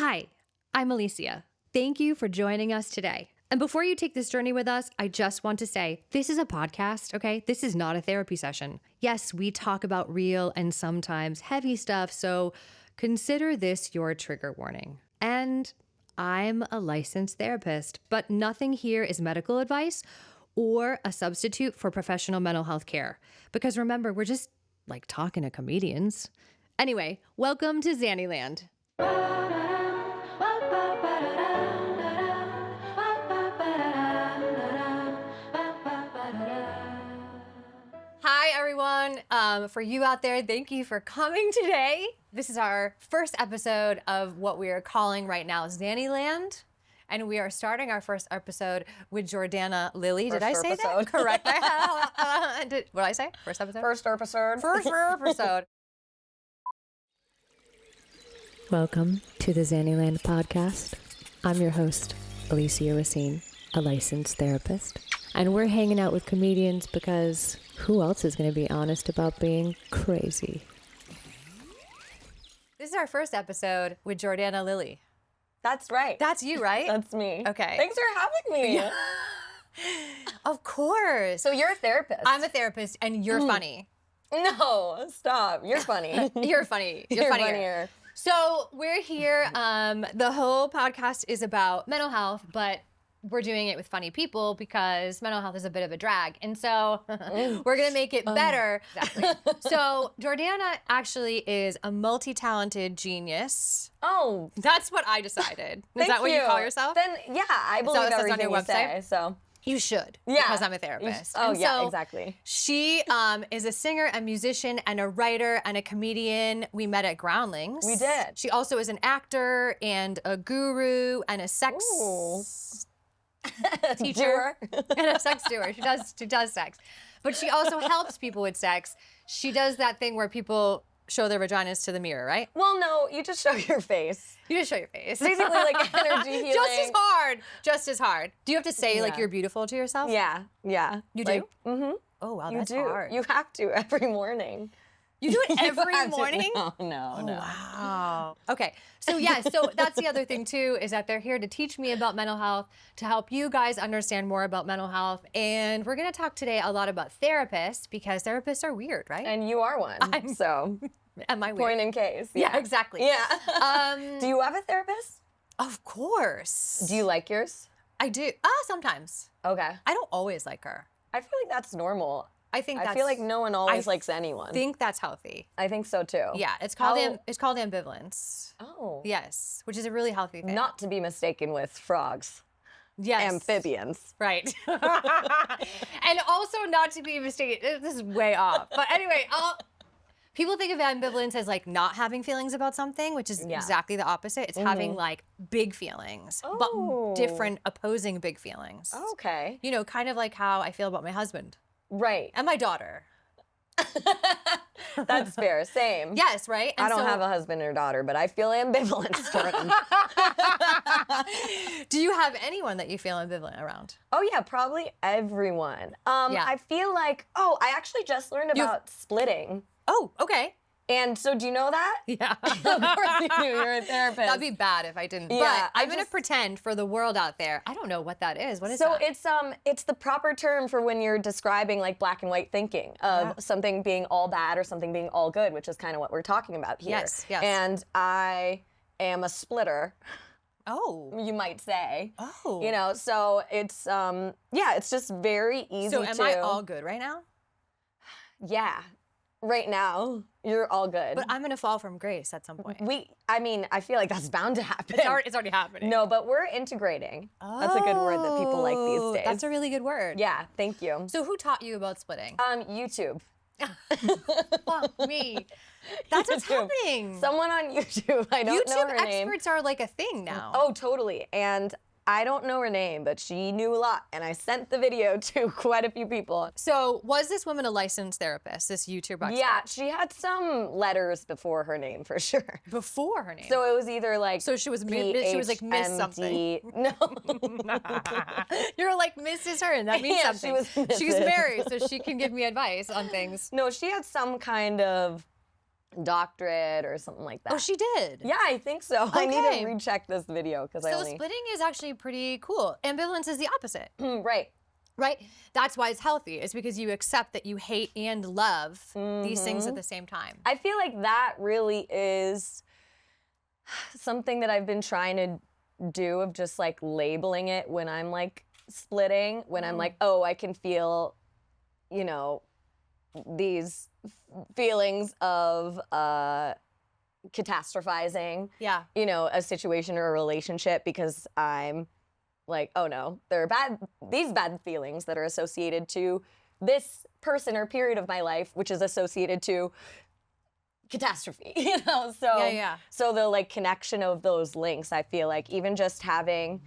Hi, I'm Alicia. Thank you for joining us today. And before you take this journey with us, I just want to say this is a podcast, okay? This is not a therapy session. Yes, we talk about real and sometimes heavy stuff, so consider this your trigger warning. And I'm a licensed therapist, but nothing here is medical advice or a substitute for professional mental health care. Because remember, we're just like talking to comedians. Anyway, welcome to Xanyland. Hi, everyone. For you out there, thank you for coming today. This is our first episode of what we are calling right now Xanyland. And we are starting our first episode with Jordana Lilly. Did I say that? Correct. What did I say? First episode? First episode. First episode. Welcome to the Xanyland podcast. I'm your host, Alicia Racine, a licensed therapist. And we're hanging out with comedians because who else is going to be honest about being crazy? This is our first episode with Jordana Lilly. That's right. That's you, right? That's me. Okay. Thanks for having me. Yeah. Of course. So you're a therapist. I'm a therapist and you're funny. No, stop. You're funny. You're funny. You're funnier. So we're here. The whole podcast is about mental health, but we're doing it with funny people because mental health is a bit of a drag. And so we're going to make it better. Exactly. So Jordana actually is a multi-talented genius. Oh. That's what I decided. Is that what you call yourself? Then, yeah, I believe that everything on your you website? say, so. You should, Yeah. because I'm a therapist. Oh, And yeah, so exactly. She is a singer, a musician, and a writer, and a comedian. We met at Groundlings. We did. She also is an actor and a guru and a sex teacher and a sex doer. She does sex, but she also helps people with sex. She does that thing where people show their vaginas to the mirror, right? Well, no, you just show your face. You just show your face. Basically, like energy healing. Just as hard. Do you have to say like you're beautiful to yourself? Yeah. You like, do? Mm-hmm. Oh wow, You that's do. hard. You have to every morning. You do it every have to- morning? No. Wow. Okay. So yeah, so that's the other thing too, is that they're here to teach me about mental health, to help you guys understand more about mental health. And we're gonna talk today a lot about therapists because therapists are weird, right? And you are one. So, Am I weird? point in case. Yeah, exactly. Yeah. Do you have a therapist? Of course. Do you like yours? I do. Sometimes. Okay. I don't always like her. I feel like that's normal. I think I feel like no one always likes anyone. I think that's healthy. I think so too. Yeah, it's called ambivalence. Oh. Yes, which is a really healthy thing. Not to be mistaken with frogs. Yes. Amphibians. Right. And also not to be mistaken, this is way off. But anyway, people think of ambivalence as like not having feelings about something, which is exactly the opposite. It's having like big feelings, but different opposing big feelings. Okay. You know, kind of like how I feel about my husband. Right. And my daughter. That's fair. Same. Yes, right? And I don't have a husband or daughter, but I feel ambivalence toward them. Do you have anyone that you feel ambivalent around? Oh yeah, probably everyone. I feel like, I actually just learned about splitting. Oh, okay. And so do you know that? Yeah. Of course you do. You're a therapist. That'd be bad if I didn't. Yeah, but I'm going to pretend for the world out there. I don't know what that is. What is that? So it's the proper term for when you're describing like black and white thinking of something being all bad or something being all good, which is kind of what we're talking about here. Yes. And I am a splitter. Oh. You might say. Oh. You know, so it's it's just very easy So am I all good right now? Yeah. Right now, you're all good. But I'm going to fall from grace at some point. I feel like that's bound to happen. It's already happening. No, but we're integrating. That's a good word that people like these days. That's a really good word. Yeah, thank you. So who taught you about splitting? YouTube. Fuck me. That's what's happening. Someone on YouTube. I don't know her name. YouTube experts are like a thing now. Oh, totally. And I don't know her name, but she knew a lot. And I sent the video to quite a few people. So was this woman a licensed therapist, this YouTube expert? Yeah, she had some letters before her name for sure. Before her name? So it was either like So she was like Miss something. No. You're like Mrs. Hearn. That means something. She was She's Mrs. married, so she can give me advice on things. No, she had some kind of doctorate or something like that. Oh, she did? Yeah, I think so. I need Okay. to recheck this video because I So only... splitting is actually pretty cool. Ambivalence is the opposite, Right. right? That's why it's healthy. It's because you accept that you hate and love these things at the same time. I feel like that really is something that I've been trying to do, of just like labeling it when I'm like splitting, when I'm like, oh, I can feel, you know, these feelings of catastrophizing, Yeah. you know, a situation or a relationship, because I'm like, oh no, there are these bad feelings that are associated to this person or period of my life, which is associated to catastrophe, you know? So, Yeah. so the like connection of those links, I feel like even just having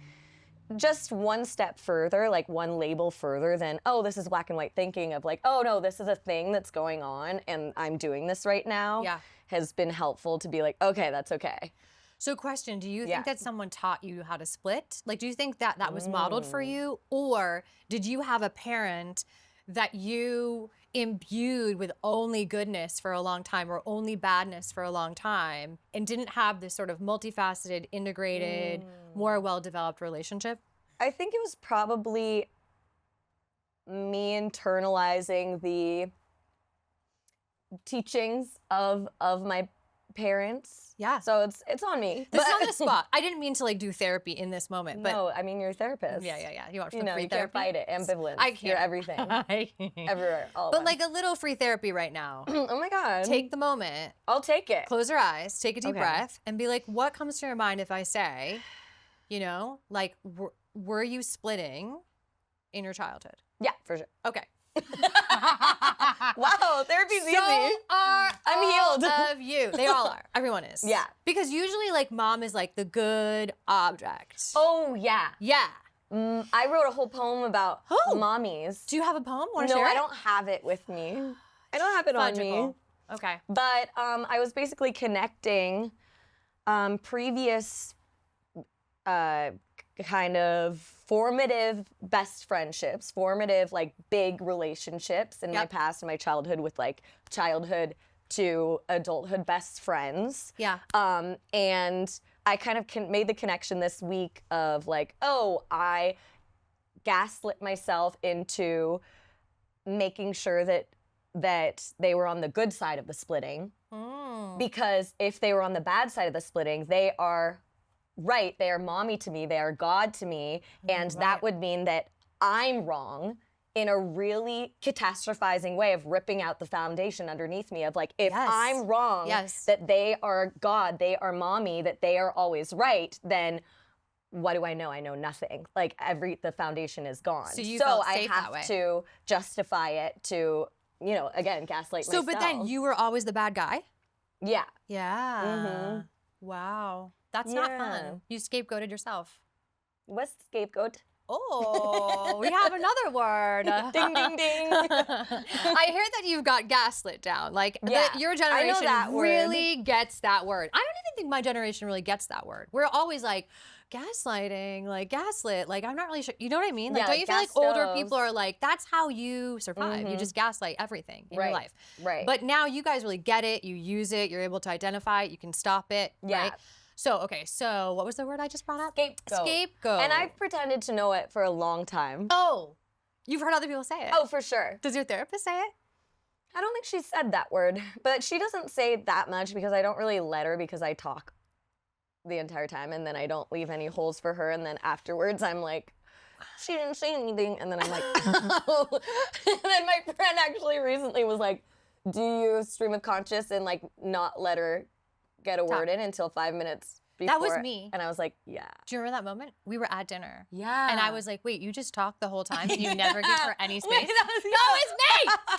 just one step further, like one label further than, oh, this is black and white thinking, of like, oh no, this is a thing that's going on and I'm doing this right now, Yeah. has been helpful to be like, okay, that's okay. So question, do you Yeah. think that someone taught you how to split? Like, do you think that that was modeled for you? Or did you have a parent that you imbued with only goodness for a long time or only badness for a long time and didn't have this sort of multifaceted, integrated, more well-developed relationship? I think it was probably me internalizing the teachings of my parents. Yeah. So it's on me. This is on the spot. I didn't mean to like do therapy in this moment, but No, I mean, you're a therapist. yeah. You want some You know, free you can't therapy? fight it. Ambivalence. I can't. You're everything. Everywhere. All But of like a little free therapy right now. oh my God. Take the moment, I'll take it. close your eyes, take a deep Okay. breath, and be like, what comes to your mind if I say, you know, like, were you splitting in your childhood? Yeah, for sure. Okay. Wow, therapy's easy. Are I'm all healed. of you. They all are. Everyone is. Yeah. Because usually, like, mom is like the good object. Oh, yeah. Yeah. I wrote a whole poem about Oh. mommies. Do you have a poem? Want to No, share I it? don't have it with me. I don't have it on me. Logical. Okay. But I was basically connecting previous kind of formative best friendships, formative like big relationships in my Yep. past and my childhood, with like childhood to adulthood best friends. Yeah. And I kind of made the connection this week of like, oh, I gaslit myself into making sure that they were on the good side of the splitting. Because if they were on the bad side of the splitting, they are right, they are mommy to me, they are God to me, and that would mean that I'm wrong in a really catastrophizing way of ripping out the foundation underneath me of like, if Yes. I'm wrong, Yes. that they are God, they are mommy, that they are always right, then what do I know? I know nothing. Like the foundation is gone. So you felt I safe that way. have to justify it to, you know, again, gaslight myself. But then you were always the bad guy? Yeah. Yeah. Wow. That's not Yeah. fun. You scapegoated yourself. What's scapegoat? Oh, we have another word. Ding, ding, ding. I hear that you've got gaslit down. Like, Yeah, your I know generation that word. really gets that word. I don't even think my generation really gets that word. We're always like, gaslighting, like gaslit. Like, I'm not really sure. You know what I mean? Like, Yeah, don't like you feel like gas older stoves. people are like, that's how you survive. You just gaslight everything in your life. Right. But now you guys really get it. You use it. You're able to identify it. You can stop it. Yeah. Right? So, okay. So what was the word I just brought up? Scapegoat. Scapegoat. And I've pretended to know it for a long time. Oh, you've heard other people say it. Oh, for sure. Does your therapist say it? I don't think she said that word, but she doesn't say that much because I don't really let her, because I talk the entire time and then I don't leave any holes for her, and then afterwards I'm like, she didn't say anything, and then I'm like, oh. And then my friend actually recently was like, do you stream of conscious and like not let her get a word in until 5 minutes before? That was me. And I was like, yeah. Do you remember that moment? We were at dinner. Yeah. And I was like, wait, you just talk the whole time and you never give her any space? Wait, that was No, it's me!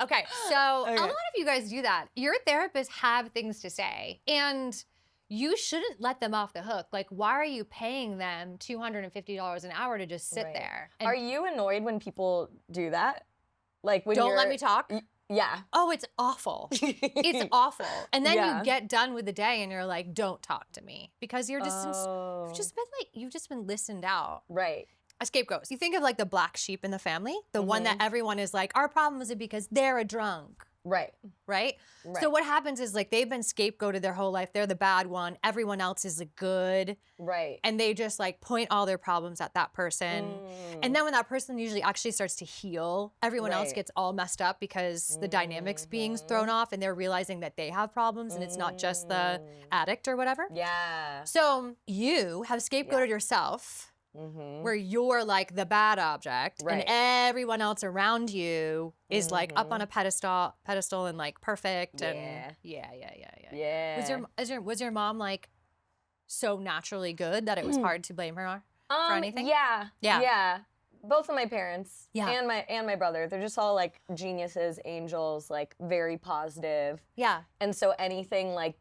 Okay, so a lot of you guys do that. Your therapists have things to say, and you shouldn't let them off the hook. Like, why are you paying them $250 an hour to just sit Right. there? And Are you annoyed when people do that? Like when don't you're... let me talk? Yeah. Oh, it's awful. It's awful. And then Yeah. you get done with the day and you're like, don't talk to me. Because you're just, Oh. you've just been listened out. Right. A scapegoat. You think of like the black sheep in the family, the one that everyone is like, our problem is because they're a drunk. Right. Right? Right. So what happens is like they've been scapegoated their whole life. They're the bad one. Everyone else is the good. Right. And they just like point all their problems at that person. And then when that person usually actually starts to heal, everyone else Right. gets all messed up because the dynamics being thrown off and they're realizing that they have problems and it's not just the addict or whatever. Yeah. So you have scapegoated yourself where you're like the bad object and Right. everyone else around you is like up on a pedestal and like perfect and Yeah. Was your mom like so naturally good that it was hard to blame her for anything? Yeah. Yeah. Yeah. Both of my parents Yeah. and my brother, they're just all like geniuses, angels, like very positive. Yeah. And so anything like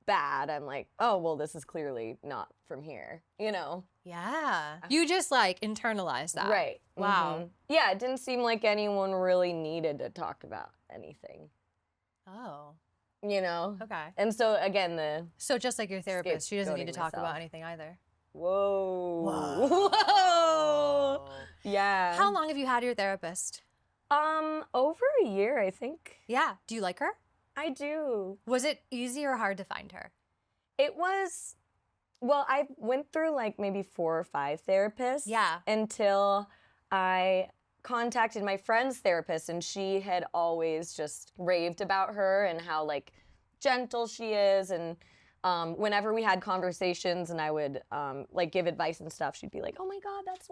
bad, I'm like, oh, well, this is clearly not from here, you know? Yeah. You just like internalized that. Right. Wow. Mhm. Yeah, it didn't seem like anyone really needed to talk about anything, Oh. you know? Okay. And so again, So just like your therapist, she doesn't need to Scapegoating talk about myself. anything either. whoa. Whoa. Yeah. How long have you had your therapist? Over a year, I think. Yeah. Do you like her? I do. Was it easy or hard to find her? It was, well, I went through like maybe 4 or 5 therapists. Yeah. Until I contacted my friend's therapist, and she had always just raved about her and how like gentle she is. And whenever we had conversations and I would like give advice and stuff, she'd be like, "Oh my God, that's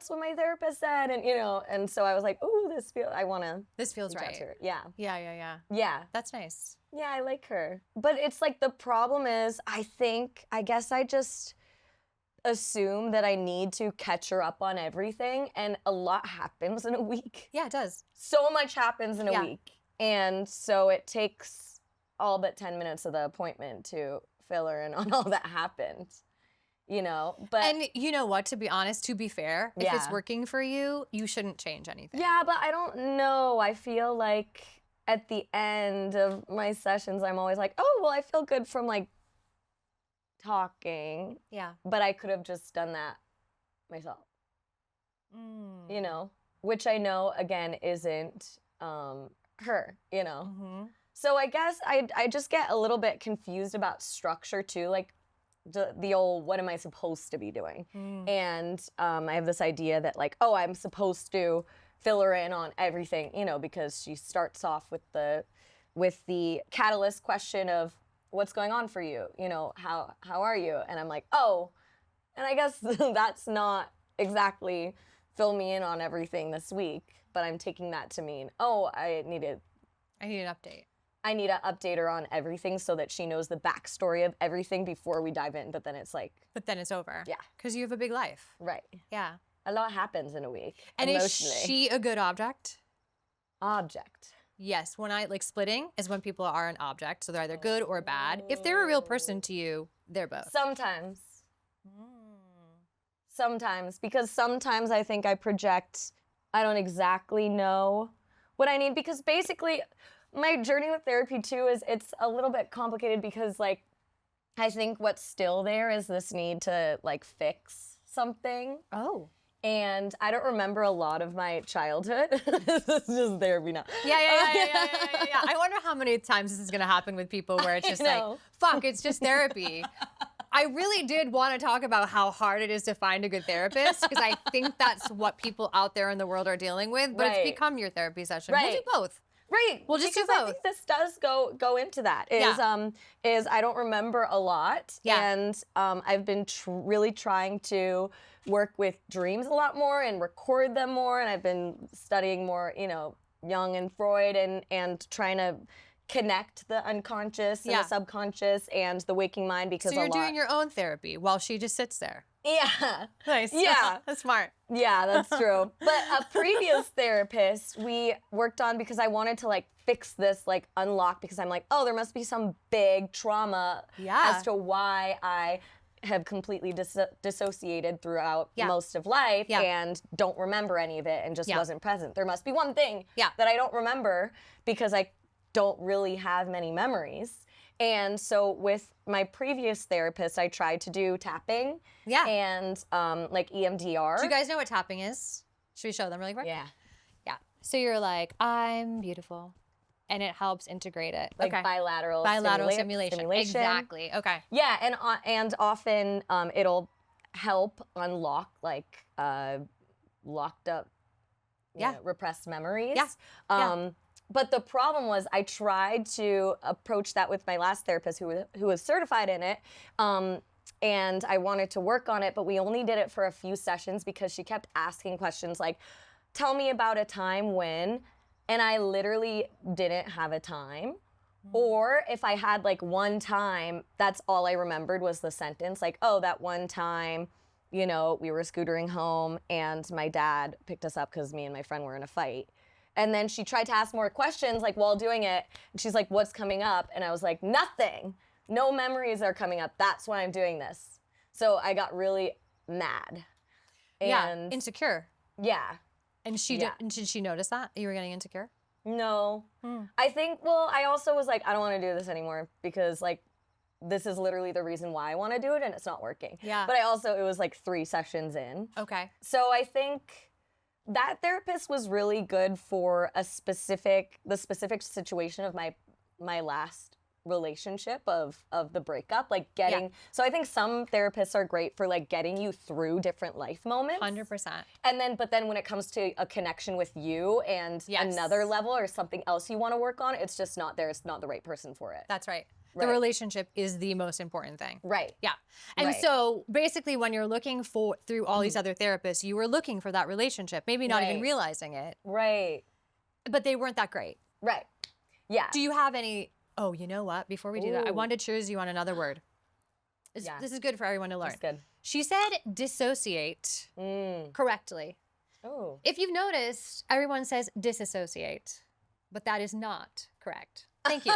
what my therapist said," and you know. And so I was like, "Ooh, I want to." This feels reach out right. to her. Yeah. Yeah. Yeah. That's nice. Yeah, I like her. But it's like the problem is, I guess I just assume that I need to catch her up on everything, and a lot happens in a week. Yeah, it does. So much happens in a Yeah. week. And so it takes all but 10 minutes of the appointment to fill her in on all that happened. You know, but And you know what, to be honest, to be fair, if it's Yeah. working for you, you shouldn't change anything. yeah, but I don't know. I feel like at the end of my sessions, I'm always like, oh, well, I feel good from like talking, Yeah. but I could have just done that myself, you know, which I know again isn't her, you know. Mm-hmm. So I guess I just get a little bit confused about structure too, like the old what am I supposed to be doing? And I have this idea that like, oh, I'm supposed to fill her in on everything, you know, because she starts off with the catalyst question of what's going on for you, you know, how are you? And I'm like, oh, and I guess that's not exactly fill me in on everything this week, but I'm taking that to mean, oh, I need an update. I need to update her on everything so that she knows the backstory of everything before we dive in. But then it's like, But then it's over. Yeah. Because you have a big life. right. Yeah. A lot happens in a week. And is emotionally. she a good object? Object. Yes. When I like splitting is when people are an object. So they're either good or bad. If they're a real person to you, they're both. Sometimes. Sometimes. Because sometimes I think I project, I don't exactly know what I need. Because basically, my journey with therapy too is it's a little bit complicated because like, I think what's still there is this need to like fix something. Oh. And I don't remember a lot of my childhood. This is just therapy now. Yeah. I wonder how many times this is going to happen with people where it's just like, know. fuck, it's just therapy. I really did want to talk about how hard it is to find a good therapist because I think that's what people out there in the world are dealing with, but Right. it's become your therapy session. We'll Right. do both. Right. We'll just do because I both. think this does go into that. Is I don't remember a lot. Yeah. And I've been really trying to work with dreams a lot more and record them more. And I've been studying more, you know, Jung and Freud and trying to connect the unconscious and Yeah. the subconscious and the waking mind because So you're doing your own therapy while she just sits there. Yeah. Nice. Yeah. That's smart. Yeah, that's true. But a previous therapist we worked on because I wanted to like fix this, like unlock, because I'm like, oh, there must be some big trauma Yeah. as to why I have completely dissociated throughout Yeah. most of life Yeah. and don't remember any of it and just Yeah. wasn't present. There must be one thing Yeah. that I don't remember because I don't really have many memories. And so with my previous therapist, I tried to do tapping Yeah. and like EMDR. Do you guys know what tapping is? Should we show them really quick? Yeah. Yeah. So you're like, I'm beautiful. And it helps integrate it. Like okay. bilateral Stimulation. Exactly. Okay. Yeah, and often it'll help unlock like locked up, repressed memories. Yeah. But the problem was I tried to approach that with my last therapist who was certified in it. And I wanted to work on it, but we only did it for a few sessions because she kept asking questions like, tell me about a time when, and I literally didn't have a time. Or if I had like one time, that's all I remembered was the sentence, like, oh, that one time, we were scootering home and my dad picked us up because me and my friend were in a fight. And then she tried to ask more questions like while doing it. And she's like, what's coming up? And I was like, nothing. No memories are coming up. That's why I'm doing this. So I got really mad. And insecure. Yeah. And did she notice that you were getting insecure? No. I think, I also was like, I don't want to do this anymore because like, this is literally the reason why I want to do it and it's not working. Yeah. But it was like 3 sessions in. Okay. So I think that therapist was really good for the specific situation of my last relationship of the breakup, like getting, so I think some therapists are great for like getting you through different life moments. 100%. But then when it comes to a connection with you and another level or something else you want to work on, it's just not there. It's not the right person for it. That's right. The relationship is the most important thing. Right. Yeah. And so basically when you're looking through all these other therapists, you were looking for that relationship, maybe not even realizing it. Right. But they weren't that great. Right. Yeah. Do you have any, you know what? Before we do that, I wanted to choose you on another word. This is good for everyone to learn. That's good. She said dissociate correctly. Oh. If you've noticed, everyone says disassociate, but that is not correct. Thank you.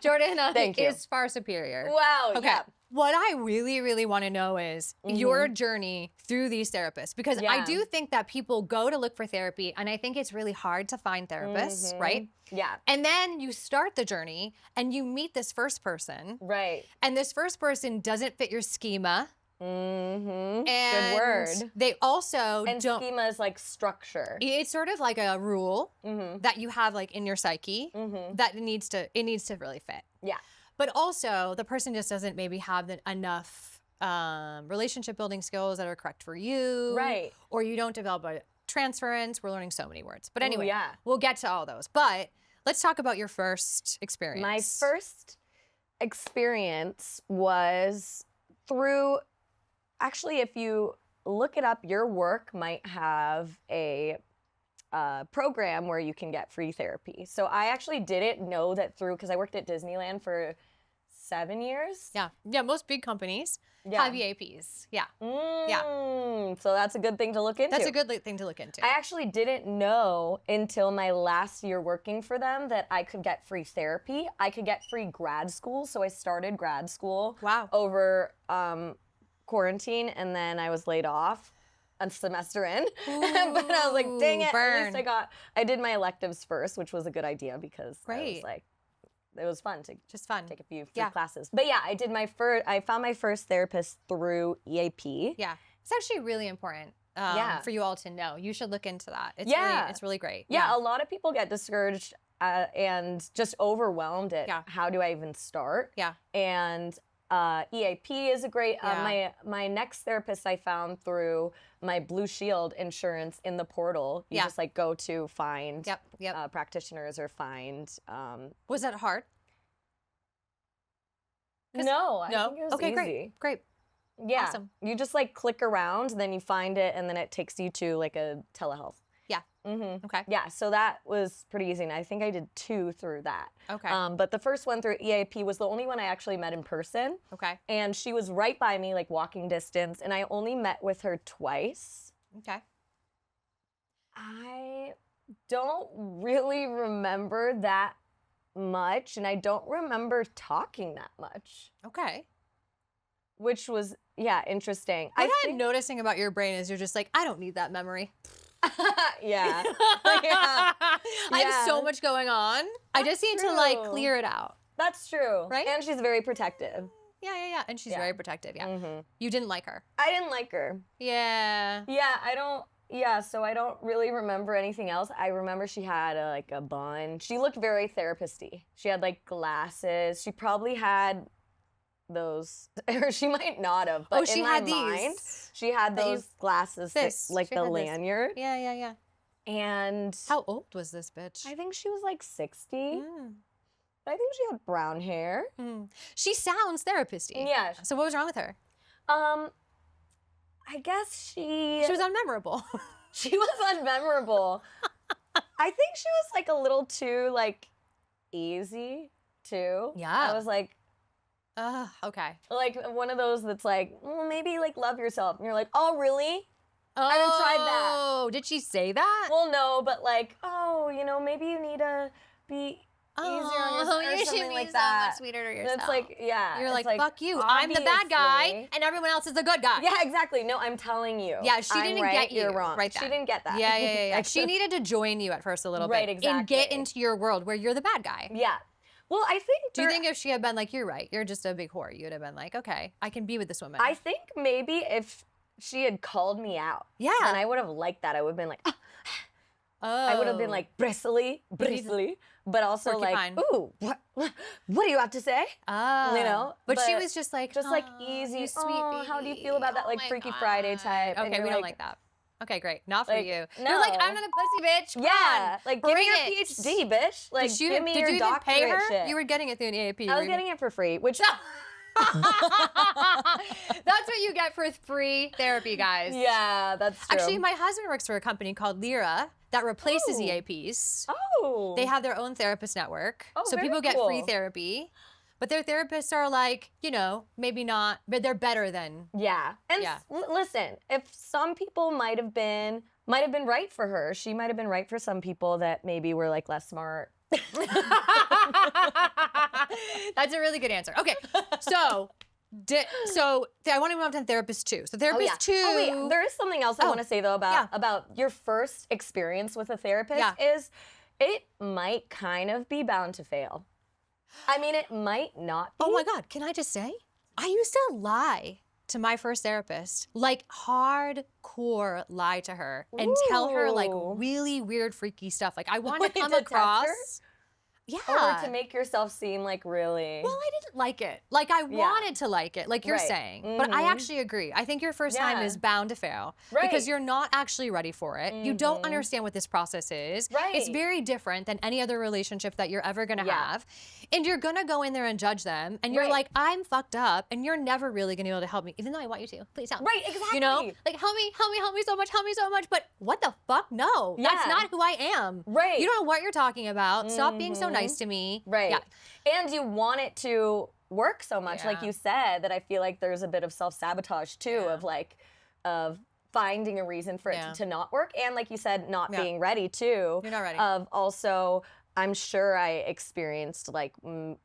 Jordana is far superior. Wow. Okay. Yeah. What I really, really want to know is your journey through these therapists, because I do think that people go to look for therapy, and I think it's really hard to find therapists, right? Yeah. And then you start the journey, and you meet this first person. Right. And this first person doesn't fit your schema. And good word. They also don't. Schema is like structure. It's sort of like a rule that you have like in your psyche that it needs to really fit. Yeah. But also the person just doesn't maybe have enough relationship building skills that are correct for you. Right. Or you don't develop a transference. We're learning so many words. But anyway, yeah. We'll get to all those. But let's talk about your first experience. My first experience was through. Actually, if you look it up, your work might have a program where you can get free therapy. So I actually didn't know that because I worked at Disneyland for 7 years. Yeah. Yeah, most big companies have EAPs. Yeah. So that's a good thing to look into. That's a good thing to look into. I actually didn't know until my last year working for them that I could get free therapy. I could get free grad school. So I started grad school over quarantine, and then I was laid off a semester in. But I was like, dang it, at least I did my electives first, which was a good idea because I was like, it was fun to take a few free classes. But yeah, I found my first therapist through EAP. Yeah. It's actually really important for you all to know. You should look into that. It's really great. Yeah, a lot of people get discouraged and just overwhelmed at how do I even start? Yeah. And EAP is a great, my next therapist I found through my Blue Shield insurance in the portal. You just like go to find practitioners or find. Was that hard? No, I think it was easy. Great. Yeah. Awesome. You just like click around, then you find it, and then it takes you to like a telehealth. Yeah. Okay. Yeah, so that was pretty easy, and I think I did 2 through that. Okay. But the first one through EAP was the only one I actually met in person. Okay. And she was right by me, like walking distance, and I only met with her twice. Okay. I don't really remember that much, and I don't remember talking that much. Okay. Which was, interesting. What I'm noticing about your brain is you're just like, I don't need that memory. Yeah. I have so much going on. I just need to like clear it out. That's true. Right? And she's very protective. Yeah. And she's very protective. Yeah. You didn't like her. I didn't like her. Yeah. Yeah, I don't. so I don't really remember anything else. I remember she had like a bun. She looked very therapist-y. She had like glasses. She probably had those, or she might not have, but she in had my mind, these she had that you- those glasses, like She the had this. lanyard. Yeah. And How old was this bitch? I think she was like 60. Mm. I think she had brown hair. Mm. She sounds therapist-y. Yeah. So what was wrong with her? I guess she She was unmemorable. she was unmemorable. I think she was like a little too like easy too. Yeah. I was like Okay. one of those that's like, maybe like love yourself. And you're like, oh really? Oh, I haven't tried that. Oh, did she say that? Well, no, but like, maybe you need to be easier on yourself or you should something be like so that. much sweeter to And yourself. it's like, yeah. You're it's like, fuck you. I'm the bad guy, obviously- and everyone else is the good guy. Yeah, exactly. No, I'm telling you. Yeah, she I'm didn't right, get you. You're wrong. Right She then. didn't get that. Yeah. She needed to join you at first a little Right, bit. And get exactly. into your world where you're the bad guy. Yeah. Well, I think. Do you think if she had been like, you're right, you're just a big whore, you would have been like, okay, I can be with this woman. I think maybe if she had called me out, Yeah. then I would have liked that. I would have been like, oh. I would have been like bristly, but also Porcupine. like, ooh, what do you have to say? Oh. You know, But she was just like easy. you sweet "Oh, how do you baby. feel about that Oh like my Freaky God." Friday type? And Okay, you're we don't like that. Okay, great. Not for Like, you. no. You're like, I'm not a pussy bitch. Come Yeah, on, like give me bring your it. PhD, bitch. Like Did you, give me did your you even doctorate pay her? shit. You were getting it through an AAP. I was getting it for free, which That's what you get for free therapy, guys. yeah, that's true. Actually, my husband works for a company called Lyra that replaces Ooh. EAPs. oh, They have their own therapist network. Oh, so very people get free cool. therapy. But their therapists are like, maybe not, but they're better than. yeah. And Yeah. Listen, if some people might have been right for her, she might have been right for some people that maybe were like less smart. That's a really good answer. Okay, so I want to move on to therapist 2. So therapist 2. Oh wait, there is something else I Oh, want to say though yeah. about your first experience with a therapist Yeah. is it might kind of be bound to fail. I mean, it might not be. Oh my God, can I just say? I used to lie to my first therapist, like hardcore lie to her and tell her like Ooh. really weird, freaky stuff. Like I wanted Wait, to come to test across. her? Yeah. Or to make yourself seem like really. Well, I didn't like it. Like I wanted to like it, like you're Right. saying. But I actually agree. I think your first time Yeah. is bound to fail Right. because you're not actually ready for it. You don't understand what this process is. It's Right. very different than any other relationship that you're ever gonna Yeah. have. And you're gonna go in there and judge them. And you're Right. like, I'm fucked up. And you're never really gonna be able to help me, even though I want you to. Please help me. Right, exactly. You know? Like help me so much, help me so much. But what the fuck? No. That's Yeah. not who I am. Right. You don't know what you're talking about. Stop being so nice to me. Right. Yeah. And you want it to work so much, like Yeah. you said, that I feel like there's a bit of self-sabotage too, of finding a reason for it Yeah. to not work. And like you said, not Yeah. being ready too. You're not ready. Of also, I'm sure I experienced like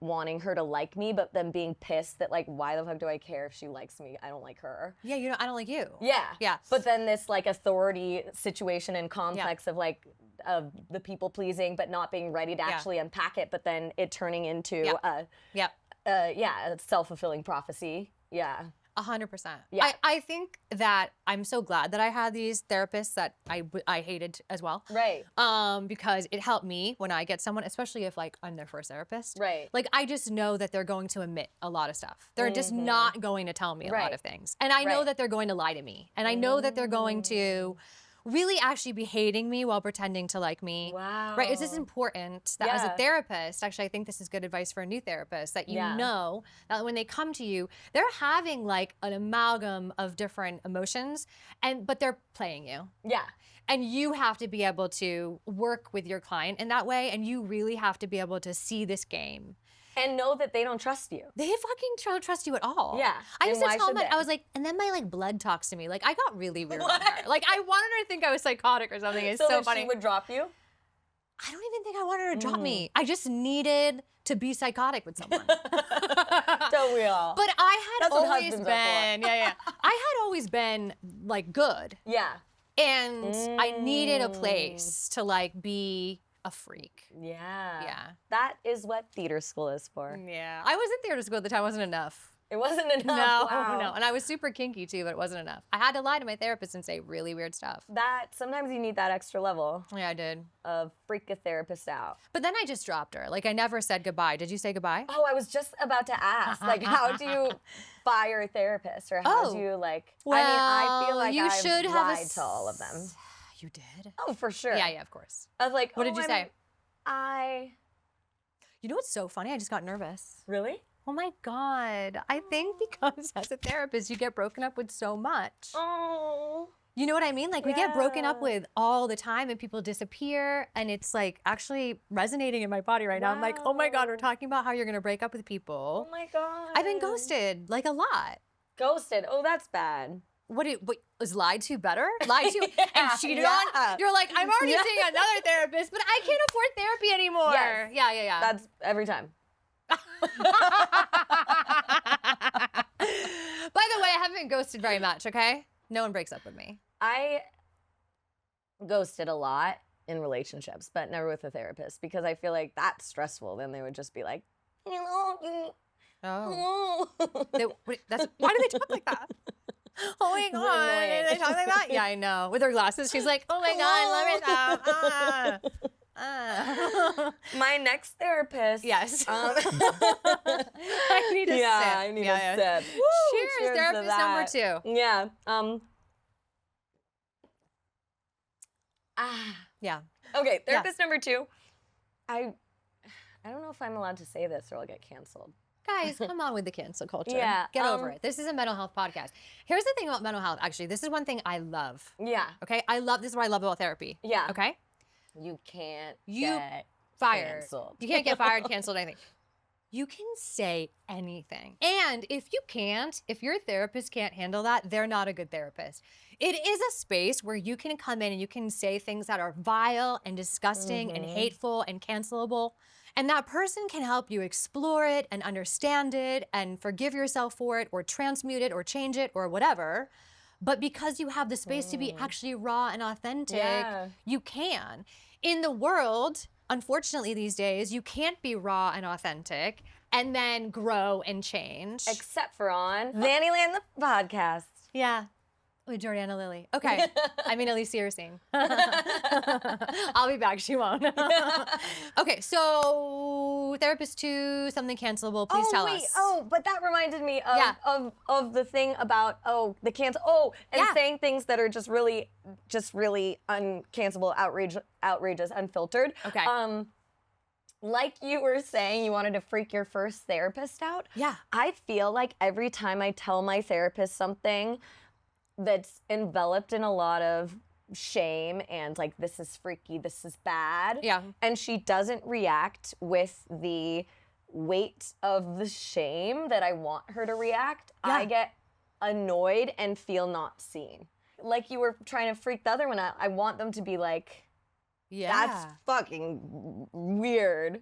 wanting her to like me, but then being pissed that like, why the fuck do I care if she likes me? I don't like her. Yeah, I don't like you. Yeah. Yeah. But then this like authority situation and complex of like of the people pleasing but not being ready to actually unpack it, but then it turning into Yep. a self-fulfilling prophecy. Yeah. 100%. Yeah. I think that I'm so glad that I had these therapists that I hated as well. Right. Because it helped me when I get someone, especially if like I'm their first therapist. Right. Like I just know that they're going to admit a lot of stuff. They're just not going to tell me a lot Right. of things. And I know Right. that they're going to lie to me. And I know that they're going to really actually be hating me while pretending to like me. Wow. Right? It's just important that as a Yeah. therapist, actually, I think this is good advice for a new therapist, that you Yeah. know that when they come to you, they're having like an amalgam of different emotions, but they're playing you. Yeah. And you have to be able to work with your client in that way, and you really have to be able to see this game. And know that they don't trust you. They fucking don't trust you at all. Yeah, I and used to why tell should them, they? I was like, and then my like blood talks to me. Like I got really weird on her. Like I wanted her to think I was psychotic or something. It's so that funny. she would drop you? I don't even think I wanted her to drop me. I just needed to be psychotic with someone. Don't we all? But I had That's what always husbands are for. been, I had always been like good. Yeah. And I needed a place to like be a freak. Yeah. Yeah. That is what theater school is for. Yeah. I was in theater school at the time, wasn't enough. It wasn't enough. No, Wow. no. And I was super kinky too, but it wasn't enough. I had to lie to my therapist and say really weird stuff. That sometimes you need that extra level Yeah, I did. of freak a therapist out. But then I just dropped her. Like I never said goodbye. Did you say goodbye? Oh, I was just about to ask, like, how do you fire a therapist, or how do you like? I mean, I feel like you should I've have lied to all of them. You did? Oh, for sure. Yeah, of course. I was like, What did you say? You know what's so funny? I just got nervous. really? Oh my God. I think because as a therapist, you get broken up with so much. Oh. You know what I mean? Like we get broken up Yeah. with all the time and people disappear and it's like actually resonating in my body right now. I'm like, oh my God, we're talking about how you're going to break up with people. Oh my God. I've been ghosted like a lot. Ghosted. Oh, that's bad. What was lied to better? Lied to Yeah, and cheated yeah. on? You're like, I'm already Yeah. seeing another therapist, but I can't afford therapy anymore. Yes. Yeah. That's every time. By the way, I haven't been ghosted very much, okay? No one breaks up with me. I ghosted a lot in relationships, but never with a therapist, because I feel like that's stressful. Then they would just be like, hello. Oh. Why do they talk like that? Oh my God. annoying. They talk like that? Yeah, I know. With her glasses, she's like, oh my God, let me stop. My next therapist. Yes. I need a sip. I need a sip. Woo, Cheers, to therapist number that. 2. Yeah. Yeah. Okay, therapist number 2. I don't know if I'm allowed to say this or I'll get canceled. Guys, come on with the cancel culture. Yeah, Get over it. This is a mental health podcast. Here's the thing about mental health, actually. This is one thing I love. Yeah. Okay? This is what I love about therapy. Yeah. Okay? You can't You get Fired. canceled. You can't get fired, canceled, anything. You can say anything. And if your therapist can't handle that, they're not a good therapist. It is a space where you can come in and you can say things that are vile and disgusting and hateful and cancelable. And that person can help you explore it and understand it and forgive yourself for it or transmute it or change it or whatever. But because you have the space to be actually raw and authentic, you can. In the world, unfortunately these days, you can't be raw and authentic and then grow and change. Except for on Xanyland, the podcast. Yeah. With Jordana Lilly. Okay. I mean, Alicia Racine. I'll be back. She won't. Okay. So therapist 2, something cancelable. Please tell us. Oh, but that reminded me of the thing about the cancel. Saying things that are just really uncancelable, outrageous, unfiltered. Okay. Like you were saying, you wanted to freak your first therapist out. Yeah. I feel like every time I tell my therapist something that's enveloped in a lot of shame and like, this is freaky, this is bad. Yeah. And she doesn't react with the weight of the shame that I want her to react, I get annoyed and feel not seen. Like you were trying to freak the other one out. I want them to be like, that's fucking weird.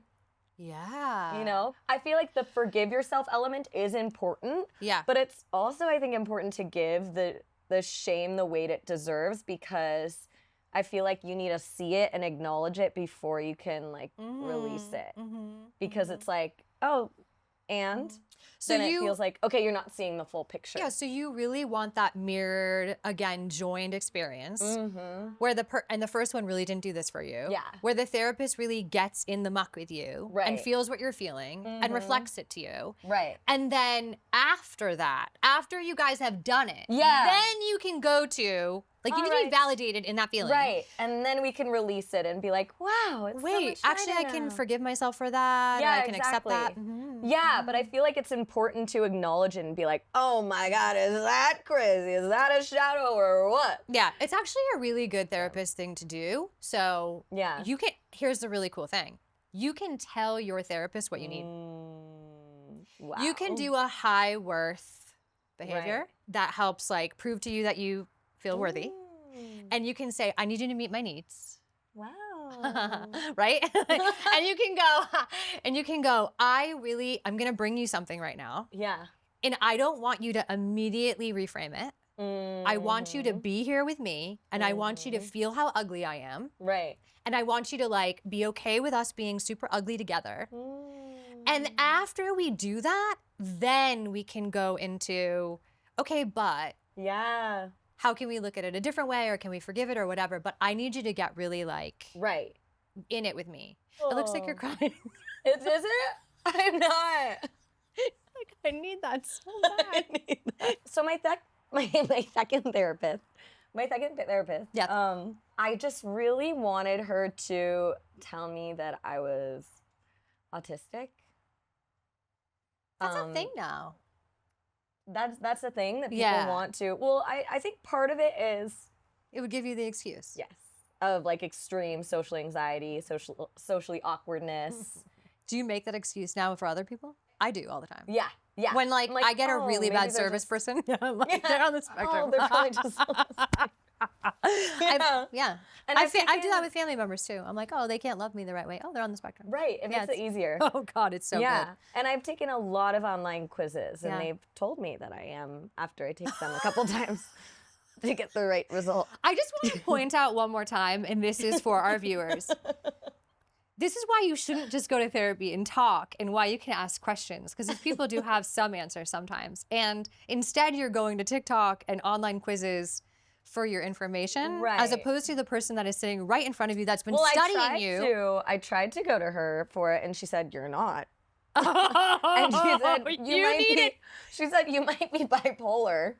Yeah. You know? I feel like the forgive yourself element is important. Yeah. But it's also, I think, important to give the shame the weight it deserves, because I feel like you need to see it and acknowledge it before you can like release it. Because it's like, and so then it feels like, okay, you're not seeing the full picture. Yeah, so you really want that mirrored, again, joined experience where and the first one really didn't do this for you. Yeah. Where the therapist really gets in the muck with you and Right. feels what you're feeling and reflects it to you. Right. And then after that, after you guys have done it, Yeah. then you can go to, like, you need to be validated in that feeling. Right. And then we can release it and be like, wow, it's so Wait, much actually, I lighter can now. forgive myself for that. Yeah, or I can accept that. exactly. Yeah, but I feel like it's important to acknowledge it and be like, oh my God, is that crazy? Is that a shadow or what? Yeah, it's actually a really good therapist thing to do. So Yeah. here's the really cool thing. You can tell your therapist what you need. Wow. You can do a high worth behavior Right. that helps like prove to you that you feel worthy. And you can say, I need you to meet my needs. Wow. Right? and you can go, I'm going to bring you something right now. Yeah. And I don't want you to immediately reframe it. I want you to be here with me and I want you to feel how ugly I am. Right. And I want you to like be okay with us being super ugly together. And after we do that, then we can go into, okay, but Yeah. how can we look at it a different way, or can we forgive it or whatever? But I need you to get really like Right. in it with me. It looks like you're Oh. crying. Is it? I'm not. Like, I need that so I bad. need that. So my second therapist. Yeah. I just really wanted her to tell me that I was autistic. That's a thing now. That's the thing that people Yeah. want to. Well, I think part of it is It would give you the excuse. yes, of like extreme social anxiety, socially awkwardness. Do you make that excuse now for other people? I do all the time. Yeah. Yeah. When like, I'm like, I get a oh, really maybe bad they're service just- person, I'm like, Yeah. they're on the spectrum. Oh, they're probably just Yeah. And I I've do that taken- with family members too. I'm like, oh, they can't love me the right way. Oh, they're on the spectrum. Right. It Yeah, makes it easier. Oh God, it's so yeah. good. And I've taken a lot of online quizzes, and Yeah. they've told me that I am after I take them a couple times to get the right result. I just want to point out one more time, and this is for our viewers. This is why you shouldn't just go to therapy and talk, and why you can ask questions, because people do have some answers sometimes. And instead, you're going to TikTok and online quizzes for your information, as Right. opposed to the person that is sitting right in front of you that's been Well, studying you. I tried to go to her for it, and she said, "You're not." Oh, And she said, you might need be." it. She said, "You might be bipolar."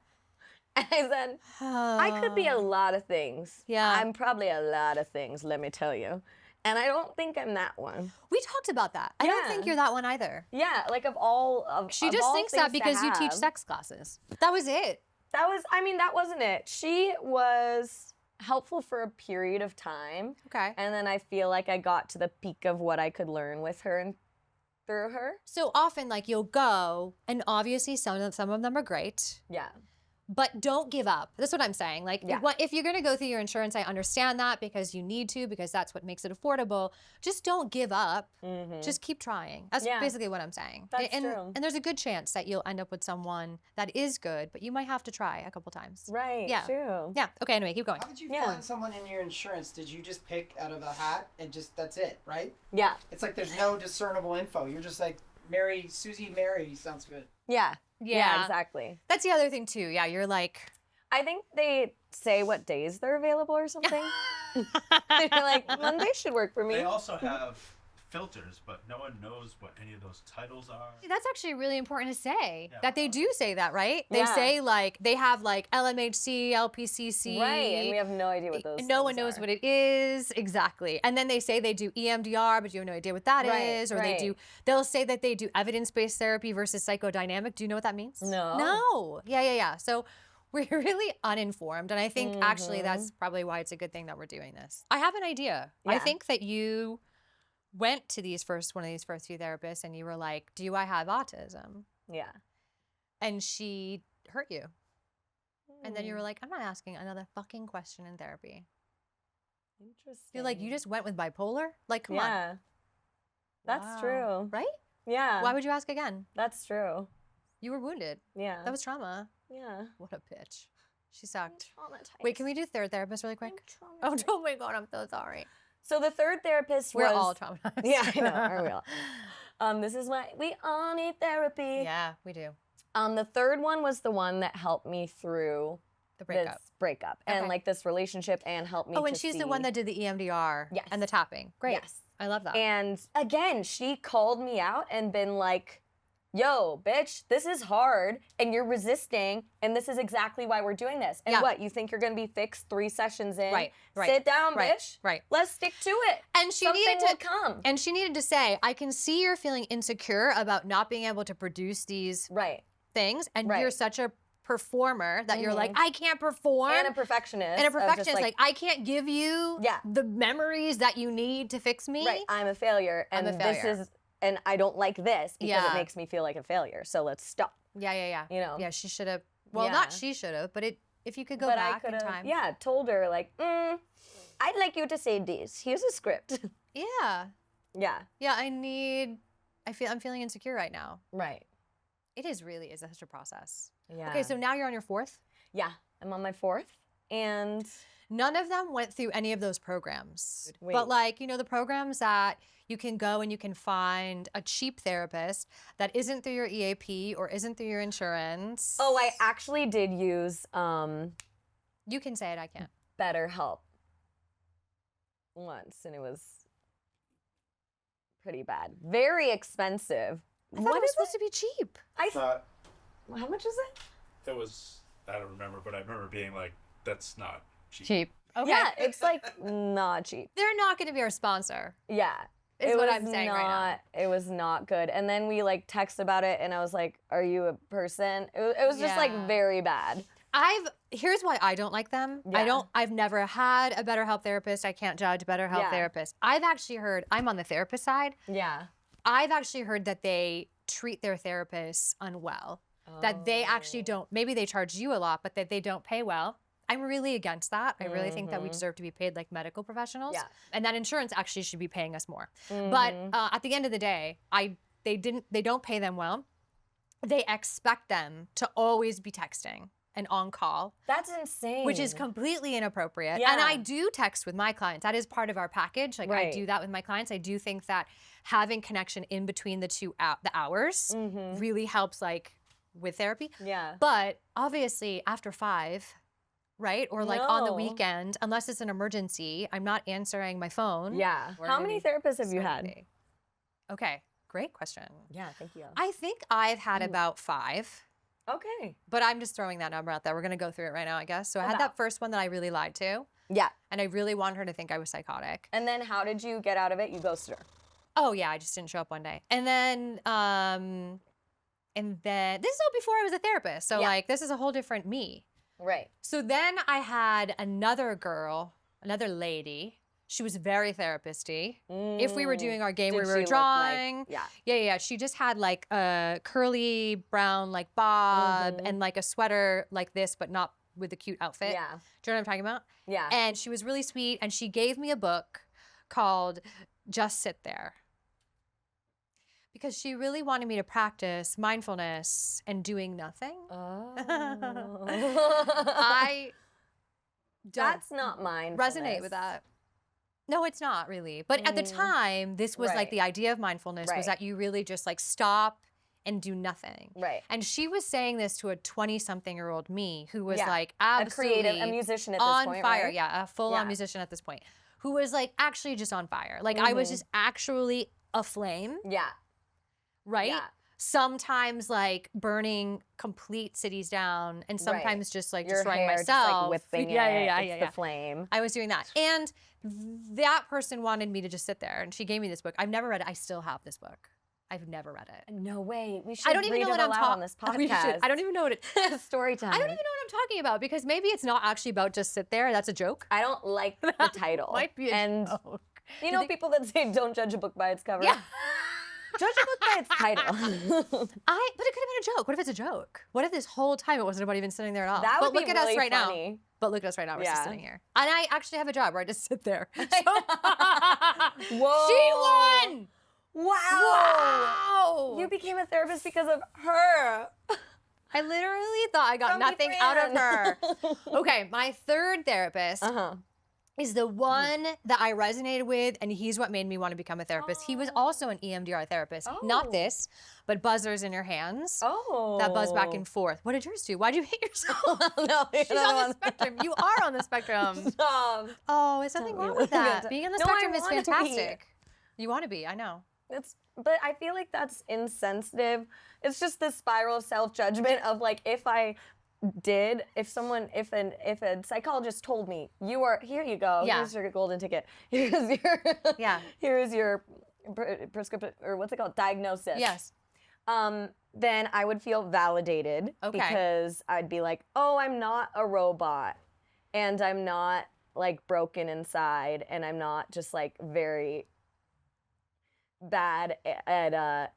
And I said, "I could be a lot of things. Yeah. I'm probably a lot of things. Let me tell you." And I don't think I'm that one. We talked about that. I don't think Yeah. you're that one either. Yeah, like of all of She of just all thinks things that to because you teach have, sex classes. That was it. that wasn't it. She was helpful for a period of time. Okay. And then I feel like I got to the peak of what I could learn with her and through her. So often, like, you'll go, and obviously some of them are great, Yeah. but don't give up. That's what I'm saying. Like, Yeah. if you're going to go through your insurance, I understand that because you need to, because that's what makes it affordable. Just don't give up. Mhm. Just keep trying. That's Yeah. basically what I'm saying. That's and, true. And there's a good chance that you'll end up with someone that is good, but you might have to try a couple times. Right. Yeah. True. Yeah. Okay. Anyway, keep going. How did you Yeah. find someone in your insurance? Did you just pick out of a hat and just that's it, right? Yeah. It's like there's no discernible info. You're just like Mary, Susie, Mary sounds good. Yeah. Yeah. Exactly. That's the other thing too. Yeah. You're like, I think they say what days they're available or something. They're like, Monday should work for me. They also have filters, but no one knows what any of those titles are. that's actually really important to say Yeah. that they do say that, right? They Yeah. say like they have like LMHC, LPCC. Right. And we have no idea what those No one things knows are. what it is exactly. And then they say they do EMDR, but you have no idea what that is. Right, Or right. they'll say that they do evidence-based therapy versus psychodynamic. Do you know what that means? No. No. Yeah. So we're really uninformed. And I think actually Mhm. that's probably why it's a good thing that we're doing this. I have an idea. I Yeah. think that you went to one of these first few therapists and you were like, do I have autism? Yeah. And she hurt you. And then you Hmm. were like, I'm not asking another fucking question in therapy. Interesting. You're like, you just went with bipolar? Like, come on. Yeah. That's Wow. true. Right? Yeah. Why would you ask again? That's true. You were wounded. Yeah. That was trauma. yeah. What a bitch. She sucked. Traumatized. Wait, can we do third therapist really quick? I'm Oh, traumatized. oh my God, I'm so sorry. So the third therapist We're was all traumatized. Yeah, I know. Are we all? This is why we all need therapy. Yeah, we do. The third one was the one that helped me through The breakup. this breakup and Okay. like this relationship and helped me. Oh, and to she's the see- one that did the EMDR Yes. and the tapping. Great. Yes. I love that. And again, she called me out and been like, yo, bitch, this is hard and you're resisting and this is exactly why we're doing this. And Yeah. what, you think you're going to be fixed 3 sessions in? Right, right, Sit down, right, bitch. right. Let's stick to it. And she Something needed will to come. And she needed to say, I can see you're feeling insecure about not being able to produce these Right. things, and Right. you're such a performer that you're like, I can't perform. And a perfectionist. And a of just perfectionist, like, I can't give you Yeah. the memories that you need to fix me. right, I'm a failure. And I'm a this failure. is, and I don't like this because Yeah. it makes me feel like a failure. So let's stop. Yeah. You know? Yeah, she should have. Well, Yeah. not she should have, but if you could go But I back in could have, time. yeah, told her like, I'd like you to say this. Here's a script. Yeah. yeah. Yeah. I'm feeling insecure right now. Right. It is such a process. Yeah. Okay, so now you're on your fourth. yeah, I'm on my 4th, and None of them went through any of those programs. Wait. But like, the programs that you can go and you can find a cheap therapist that isn't through your EAP or isn't through your insurance. Oh, I actually did use You can say it, I can't. BetterHelp once, and it was pretty bad. Very expensive. I thought it was supposed to be cheap. How much is it? It was, I don't remember, but I remember being like, that's not cheap. Cheap. Okay. Yeah, it's like not cheap. They're not going to be our sponsor. Yeah. Is what I'm saying right now. It was not good. And then we like text about it, and I was like, "Are you a person?" It was just like very bad. Here's why I don't like them. Yeah. I've never had a BetterHelp therapist. I can't judge BetterHelp therapists. I've actually heard, I'm on the therapist side. Yeah. I've actually heard that they treat their therapists unwell. That they actually don't, maybe they charge you a lot, but that they don't pay well. I'm really against that. I really think that we deserve to be paid like medical professionals. Yeah. And that insurance actually should be paying us more. But at the end of the day, they don't pay them well. They expect them to always be texting and on call. That's insane. Which is completely inappropriate. Yeah. And I do text with my clients. That is part of our package. Like I do that with my clients. I do think that having connection in between the hours really helps like with therapy. Yeah. But obviously after 5, right? Or like on the No. weekend, unless it's an emergency, I'm not answering my phone. Yeah. We're How gonna many be therapists have so you had? busy. Okay, great question. Yeah, thank you. I think I've had about 5. Okay. But I'm just throwing that number out there. We're going to go through it right now, I guess. So I had About. that first one that I really lied to, Yeah. and I really wanted her to think I was psychotic. And then how did you get out of it? You ghosted her. Oh, yeah, I just didn't show up one day. And then this is all before I was a therapist. So, like, this is a whole different me. Right. So then I had another lady. She was very therapist-y. If we were doing our game Did where we she were look drawing. like- yeah. Yeah. She just had like a curly brown like bob and like a sweater like this, but not with a cute outfit. Yeah. Do you know what I'm talking about? Yeah. And she was really sweet, and she gave me a book called Just Sit There. Because she really wanted me to practice mindfulness and doing nothing. Oh. I don't That's not mindfulness. resonate with that. No, it's not really. But at the time, this was like Right. the idea of mindfulness was Right. that you really just like stop and do nothing. Right. And she was saying this to a 20-something-year-old me who was Yeah. like A absolutely creative, a musician at this on point, fire. right? Yeah, a full-on Yeah. musician at this point who was like actually just on fire. Like I was just actually aflame, Yeah. right? Yeah. Sometimes like burning complete cities down, and sometimes just like destroying hair myself. Just, like, whipping yeah. the flame. I was doing that. And that person wanted me to just sit there, and she gave me this book. I've never read it. I still have this book. I've never read it. No way. We should I don't even read know it what I'm aloud on this talking. podcast. I don't even know what it. Story time. I don't even know what I'm talking about because maybe it's not actually about just sit there. That's a joke. I don't like the title. Might be a and joke. you know people that say don't judge a book by its cover? Yeah. Judge a book by its title. But it could have been a joke. What if it's a joke? What if this whole time it wasn't about even sitting there at all? That would but look be at really us right funny. now. But look at us right now. We're just Yeah. sitting here, and I actually have a job where I just sit there. So Whoa. she won. Wow. Wow. You became a therapist because of her. I literally thought I got From the nothing out of brand. her. Okay, my third therapist is the one that I resonated with, and he's what made me want to become a therapist. He was also an EMDR therapist. Not this, but buzzers in your hands. Oh. That buzz back and forth. What did yours do? Why'd you hit yourself? No, She's on the spectrum. You are on the spectrum. Stop. Oh, there's nothing wrong with that. Being on the No, I spectrum is wanna be. fantastic. You want to be, I know. But I feel like that's insensitive. It's just this spiral of self-judgment of like if a psychologist told me here you go, Yeah. here's your golden ticket, here's your prescription or what's it called, diagnosis. Yes. Then I would feel validated because I'd be like, oh, I'm not a robot, and I'm not like broken inside, and I'm not just like very bad at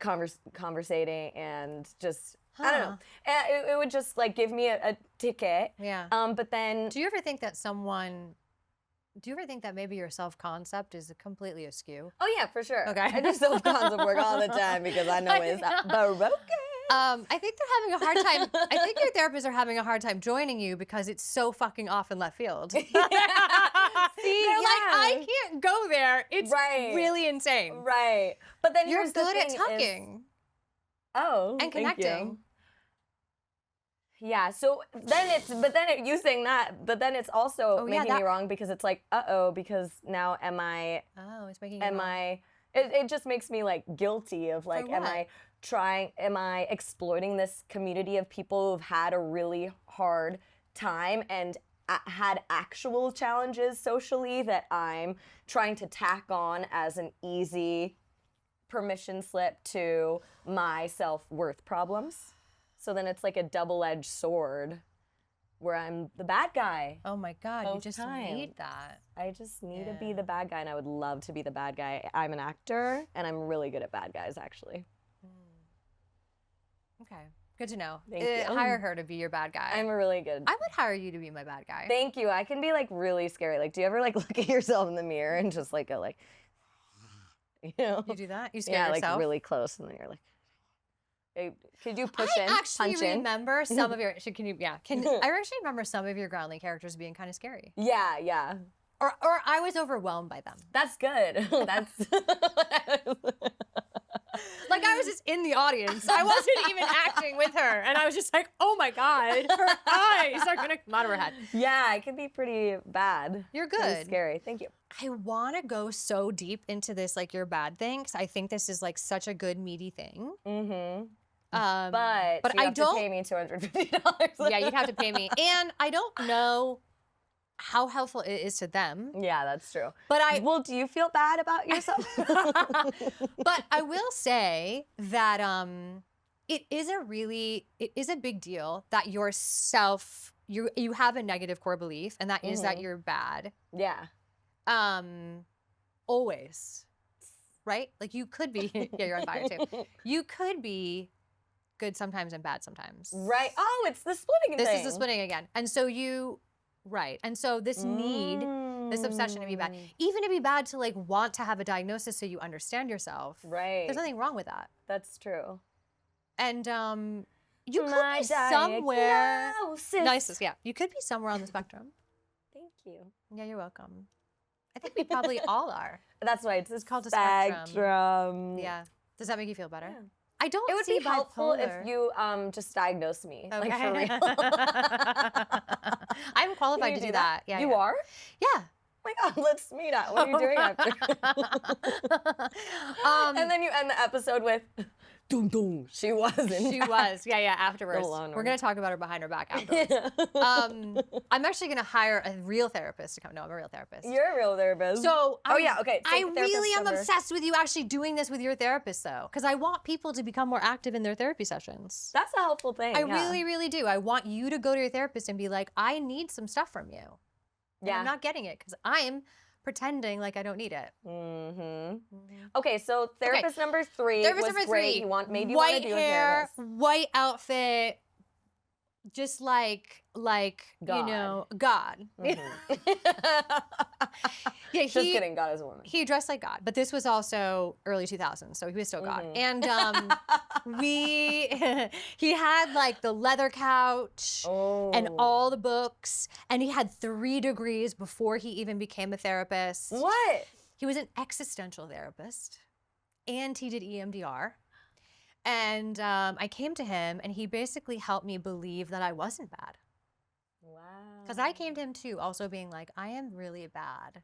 conversating and just I don't know. It would just like give me a ticket. Yeah. But then Do you ever think that maybe your self-concept is completely askew? oh yeah, for sure. Okay. I do self-concept work all the time because I know it's broken. I think they're having a hard time. I think your therapists are having a hard time joining you because it's so fucking off in left field. See, They're like, I can't go there. It's Right. really insane. Right. But then You're here's the good at thing is- talking Oh, and thank you. connecting. Yeah, so then you saying that, but then it's also Oh, yeah, making me that- wrong because it's like, because now am I, Oh, it's making you wrong. it just makes me like guilty of like, am what? I exploiting this community of people who've had a really hard time and had actual challenges socially that I'm trying to tack on as an easy permission slip to my self-worth problems? So then it's like a double-edged sword where I'm the bad guy. Oh my God, you Both just times. need that. I just need to be Yeah. the bad guy, and I would love to be the bad guy. I'm an actor, and I'm really good at bad guys, actually. Okay, good to know. Thank you. Hire her to be your bad guy. I'm really good. I would hire you to be my bad guy. Thank you. I can be like really scary. Like, do you ever like look at yourself in the mirror and just like go like, you know? You do that? You scare Yeah, yourself? like really close, and then you're like, hey, could you push I in, actually punch in? remember some of your. Can you? Yeah. I actually remember some of your Groundling characters being kind of scary, Yeah, yeah. or I was overwhelmed by them. That's good. That's Like I was just in the audience. I wasn't even acting with her, and I was just like, "Oh my God, her eyes are gonna come out of her head." yeah. It can be pretty bad. You're Pretty good. scary. Thank you. I want to go so deep into this, like your bad thing, 'cause I think this is like such a good meaty thing. Mm-hmm. But you I have don't. to pay me $250. Yeah, you'd have to pay me, and I don't know how helpful it is to them. Yeah, that's true. But I Well, do you feel bad about yourself? but I will say that it is a big deal that you have a negative core belief, and that is that you're bad. Yeah. Always. Right? Like you could be yeah, you're on fire too. You could be good sometimes and bad sometimes. Right. Oh, it's the splitting This thing. is the splitting again. And so right. And so this need, this obsession to be bad, even to be bad to like want to have a diagnosis so you understand yourself. Right. There's nothing wrong with that. That's true. And you could My be somewhere. diagnosis. Nicest, yeah. You could be somewhere on the spectrum. Thank you. Yeah, you're welcome. I think we probably all are. That's why it's called a spectrum. spectrum. Yeah. Does that make you feel better? Yeah. I don't It would see be helpful if bipolar. you just diagnose me, like for Okay. real. I'm qualified Can to you do that. Yeah. You yeah. are? Yeah. Oh my God, let's meet up. What are you doing after? And then you end the episode with, dum dum. She was in She fact. was. Yeah, afterwards. The lone We're one. going to talk about her behind her back afterwards. I'm actually going to hire a real therapist to come. No, I'm a real therapist. You're a real therapist. So, Oh, yeah, okay, I take the therapist really am number. obsessed with you actually doing this with your therapist, though, because I want people to become more active in their therapy sessions. That's a helpful thing. I yeah. really, really do. I want you to go to your therapist and be like, I need some stuff from you. And Yeah. I'm not getting it because I'm pretending like I don't need it. Mm-hmm. Okay, so therapist number 3 Therapist was number great. 3. He made you want white to be a hair, therapist. white outfit, just like God. you know, God. Yeah, Just kidding, God is a woman. He dressed like God, but this was also early 2000s, so he was still God. And he had like the leather couch and all the books, and he had 3 degrees before he even became a therapist. What? He was an existential therapist, and he did EMDR. And I came to him, and he basically helped me believe that I wasn't bad. Wow. Because I came to him too, also being like, I am really bad.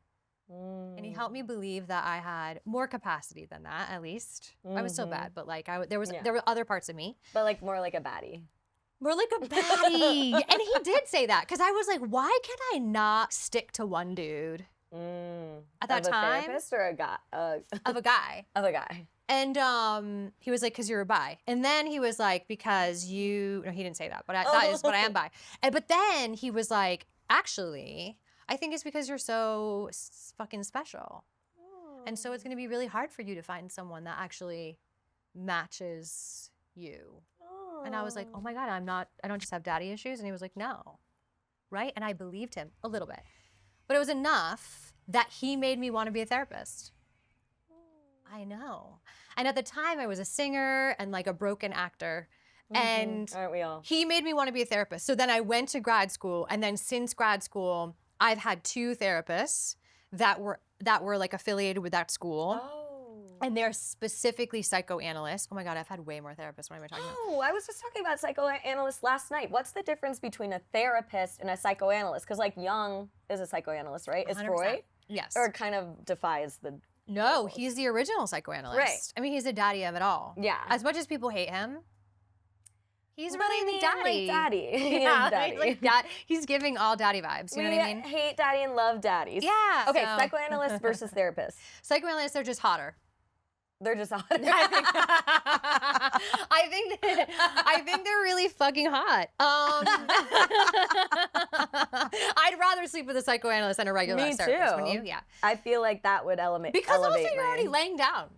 And he helped me believe that I had more capacity than that, at least. I was still bad, but like there were other parts of me. But like more like a baddie. More like a baddie. And he did say that, because I was like, why can I not stick to one dude at that of time? A therapist or a guy? Of a guy. Of a guy. And he was like, because you're a bi. And then he was like, because no, he didn't say that, but that is what I am bi. But then he was like, actually, I think it's because you're so fucking special. And so it's going to be really hard for you to find someone that actually matches you. And I was like, oh my God, I don't just have daddy issues. And he was like, no. Right? And I believed him a little bit. But it was enough that he made me want to be a therapist. I know. And at the time I was a singer and like a broken actor. And Aren't we all? he made me want to be a therapist. So then I went to grad school, and then since grad school, I've had 2 therapists that were like affiliated with that school. Oh. And they're specifically psychoanalysts. Oh my God, I've had way more therapists. What am I talking about? Oh, I was just talking about psychoanalysts last night. What's the difference between a therapist and a psychoanalyst? Because like Jung is a psychoanalyst, right? Is 100%. Freud? Yes. Or kind of defies the. No, he's the original psychoanalyst. Right. I mean, he's the daddy of it all. Yeah. As much as people hate him, he's But I really mean, the daddy. like daddy. He Yeah, is daddy. like that. He's giving all daddy vibes. You know what I mean? Hate daddy and love daddies. Yeah. Okay, so- psychoanalyst versus therapist. Psychoanalysts are just hotter. They're just on. I think they're really fucking hot. I'd rather sleep with a psychoanalyst than a regular Me therapist, too. wouldn't you? Yeah. I feel like that would elevate. Because also elevate you're already my- laying down.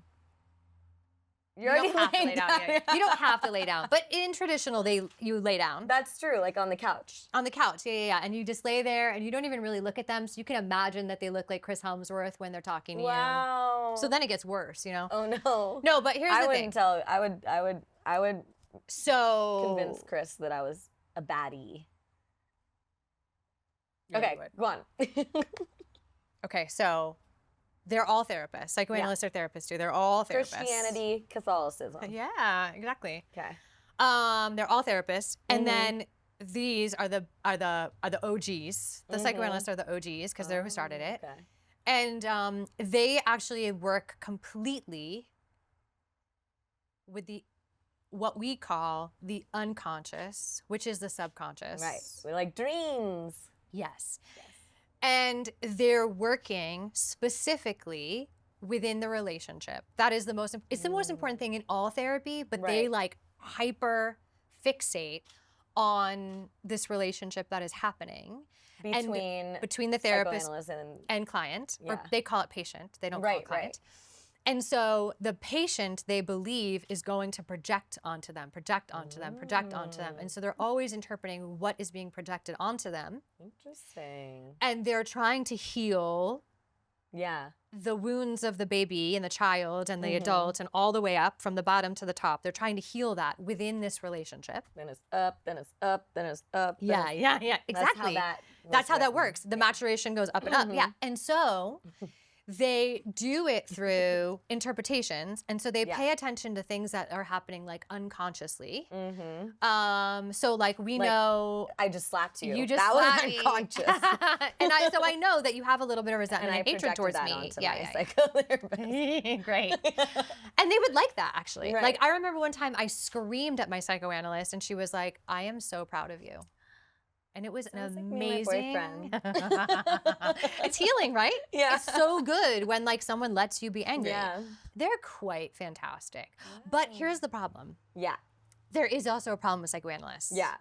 You're You don't have to laying lay down. down. You don't have to lay down. But in traditional, you lay down. That's true. Like on the couch. On the couch, yeah. And you just lay there and you don't even really look at them. So you can imagine that they look like Chris Hemsworth when they're talking to Wow. you. So then it gets worse, you know? Oh no. No, but here's I the wouldn't thing. tell. I would So convince Chris that I was a baddie. Yeah, you Okay, would. go on. Okay, so they're all therapists. Psychoanalysts are therapists too. They're all therapists. Christianity, Catholicism. Yeah, exactly. Okay. They're all therapists, and Mhm. then these are the OGs. The psychoanalysts are the OGs because they're who started it, Okay. and they actually work completely with what we call the unconscious, which is the subconscious. Right. We like dreams. Yes. And they're working specifically within the relationship. That is it's the most important thing in all therapy, but they Right. like hyper fixate on this relationship that is happening between the therapist psychoanalyst and client, or Yeah. they call it patient. They don't call Right, it client. right. And so the patient, they believe, is going to project onto them, project onto them, project onto them. And so they're always interpreting what is being projected onto them. Interesting. And they're trying to heal Yeah. the wounds of the baby and the child and the adult and all the way up from the bottom to the top. They're trying to heal that within this relationship. Then it's up, then it's up, then it's up. then Yeah, it's- yeah, exactly. That's how that was works. The maturation goes up and up. Yeah. And so they do it through interpretations. And so they Yeah. pay attention to things that are happening like unconsciously. Mm-hmm. So like we Like, know I just slapped you. you just that slapped was me. unconscious. and so I know that you have a little bit of resentment and I and hatred projected towards that me. onto Yeah, my yeah, psychotherapist. Great. And they would like that actually. Right. Like I remember one time I screamed at my psychoanalyst and she was like, "I am so proud of you." And it was Sounds like an me and my amazing. It's healing, right? Yeah. It's so good when like someone lets you be angry. Yeah. They're quite fantastic. But here's the problem. Yeah. There is also a problem with psychoanalysts. Yeah.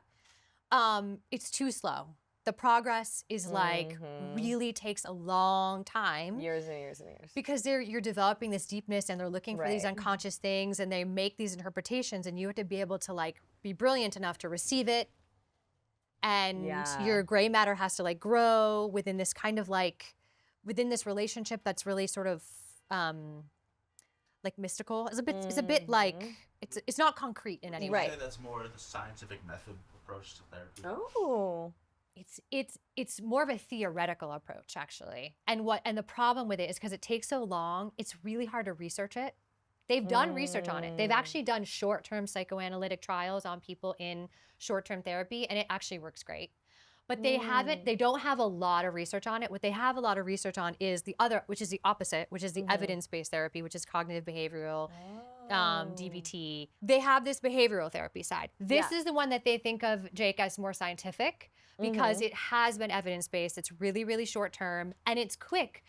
It's too slow. The progress is like really takes a long time. Years and years and years. Because you're developing this deepness and they're looking for these Right. unconscious things and they make these interpretations and you have to be able to like be brilliant enough to receive it. And Yeah. your gray matter has to like grow within this kind of like within this relationship that's really sort of like mystical. It's a bit like it's not concrete in any You way. Right. say that's more the scientific method approach to therapy. Oh. It's more of a theoretical approach actually. And the problem with it is because it takes so long, it's really hard to research it. They've done research on it. They've actually done short-term psychoanalytic trials on people in short-term therapy and it actually works great. But they don't have a lot of research on it. What they have a lot of research on is the other, which is the opposite, which is the evidence-based therapy, which is cognitive behavioral, DBT. They have this behavioral therapy side. This is the one that they think of, Jake, as more scientific because it has been evidence-based. It's really, really short-term and it's quick.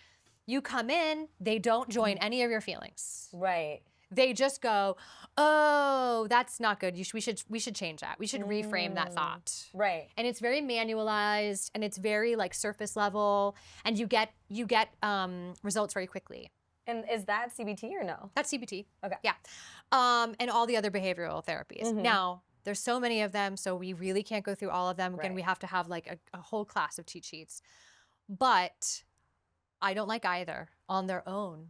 You come in, they don't join any of your feelings. Right. They just go, "Oh, that's not good. We should change that. We should reframe that thought." Right. And it's very manualized and it's very like surface level and you get results very quickly. And is that CBT or no? That's CBT. Okay. Yeah. And all the other behavioral therapies. Now, there's so many of them, so we really can't go through all of them. Again, Right. we have to have like a whole class of cheat sheets. But I don't like either on their own.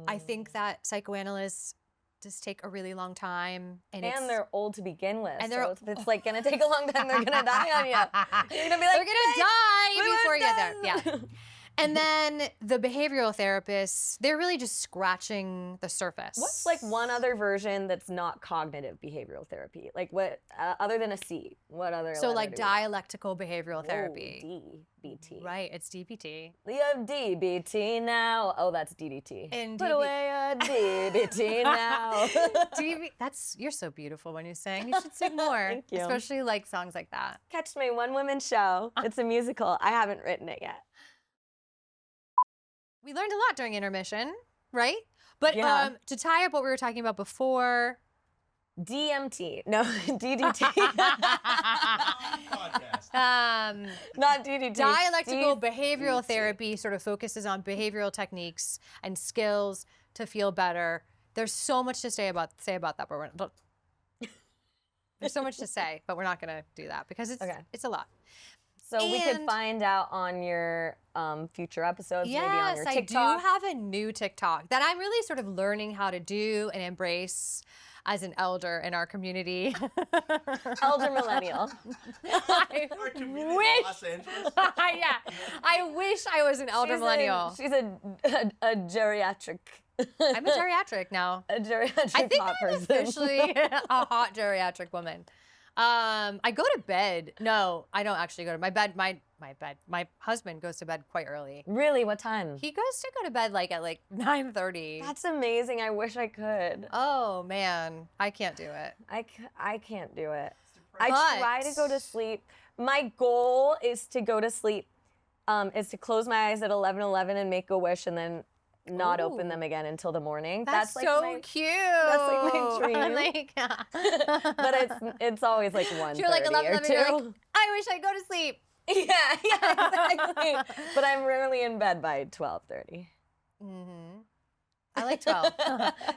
I think that psychoanalysts just take a really long time. And they're old to begin with. And they're- so it's like gonna take a long time. They're gonna die on you. You're gonna be like, they're gonna die before you get there. Yeah. Yeah. And then the behavioral therapists, they're really just scratching the surface. What's like one other version that's not cognitive behavioral therapy? Like what, other than a C, what other? So letter like do we have? dialectical behavioral therapy. DBT. Right, it's DBT. We have DBT now. Oh, that's DDT. And Put away a DBT now. You're so beautiful when you sing. You should sing more. Thank you. Especially like songs like that. Catch me, one woman show. It's a musical. I haven't written it yet. We learned a lot during intermission, right? But Yeah. to tie up what we were talking about before, DMT. No, DDT. Podcast. Not DDT. dialectical behavioral therapy sort of focuses on behavioral techniques and skills to feel better. There's so much to say about that, but there's so much to say, but we're not going to do that because it's a lot. So we could And- find out on your future episodes, maybe on Yes, your I TikTok. do have a new TikTok that I'm really sort of learning how to do and embrace as an elder in our community. Elder millennial. I Our community in wish. Los Angeles. Yeah, I wish I was an elder millennial. She's a geriatric. I'm a geriatric now. A geriatric I think hot I'm person. officially a hot geriatric woman. I go to bed. No, I don't actually go to my bed. My husband goes to bed quite early. Really? What time? He goes to go to bed like at 9:30. That's amazing. I wish I could. Oh man, I can't do it. I can't do it. I But- try to go to sleep. My goal is to go to sleep, is to close my eyes at 11:11 and make a wish and then not open Ooh. them again until the morning. That's like so my, cute. that's like my dream. Like, But it's always like 1:30 you're like 11, or 2. you're like, I wish I'd go to sleep. yeah, exactly. But I'm rarely in bed by 12:30. Mm-hmm. I like 12.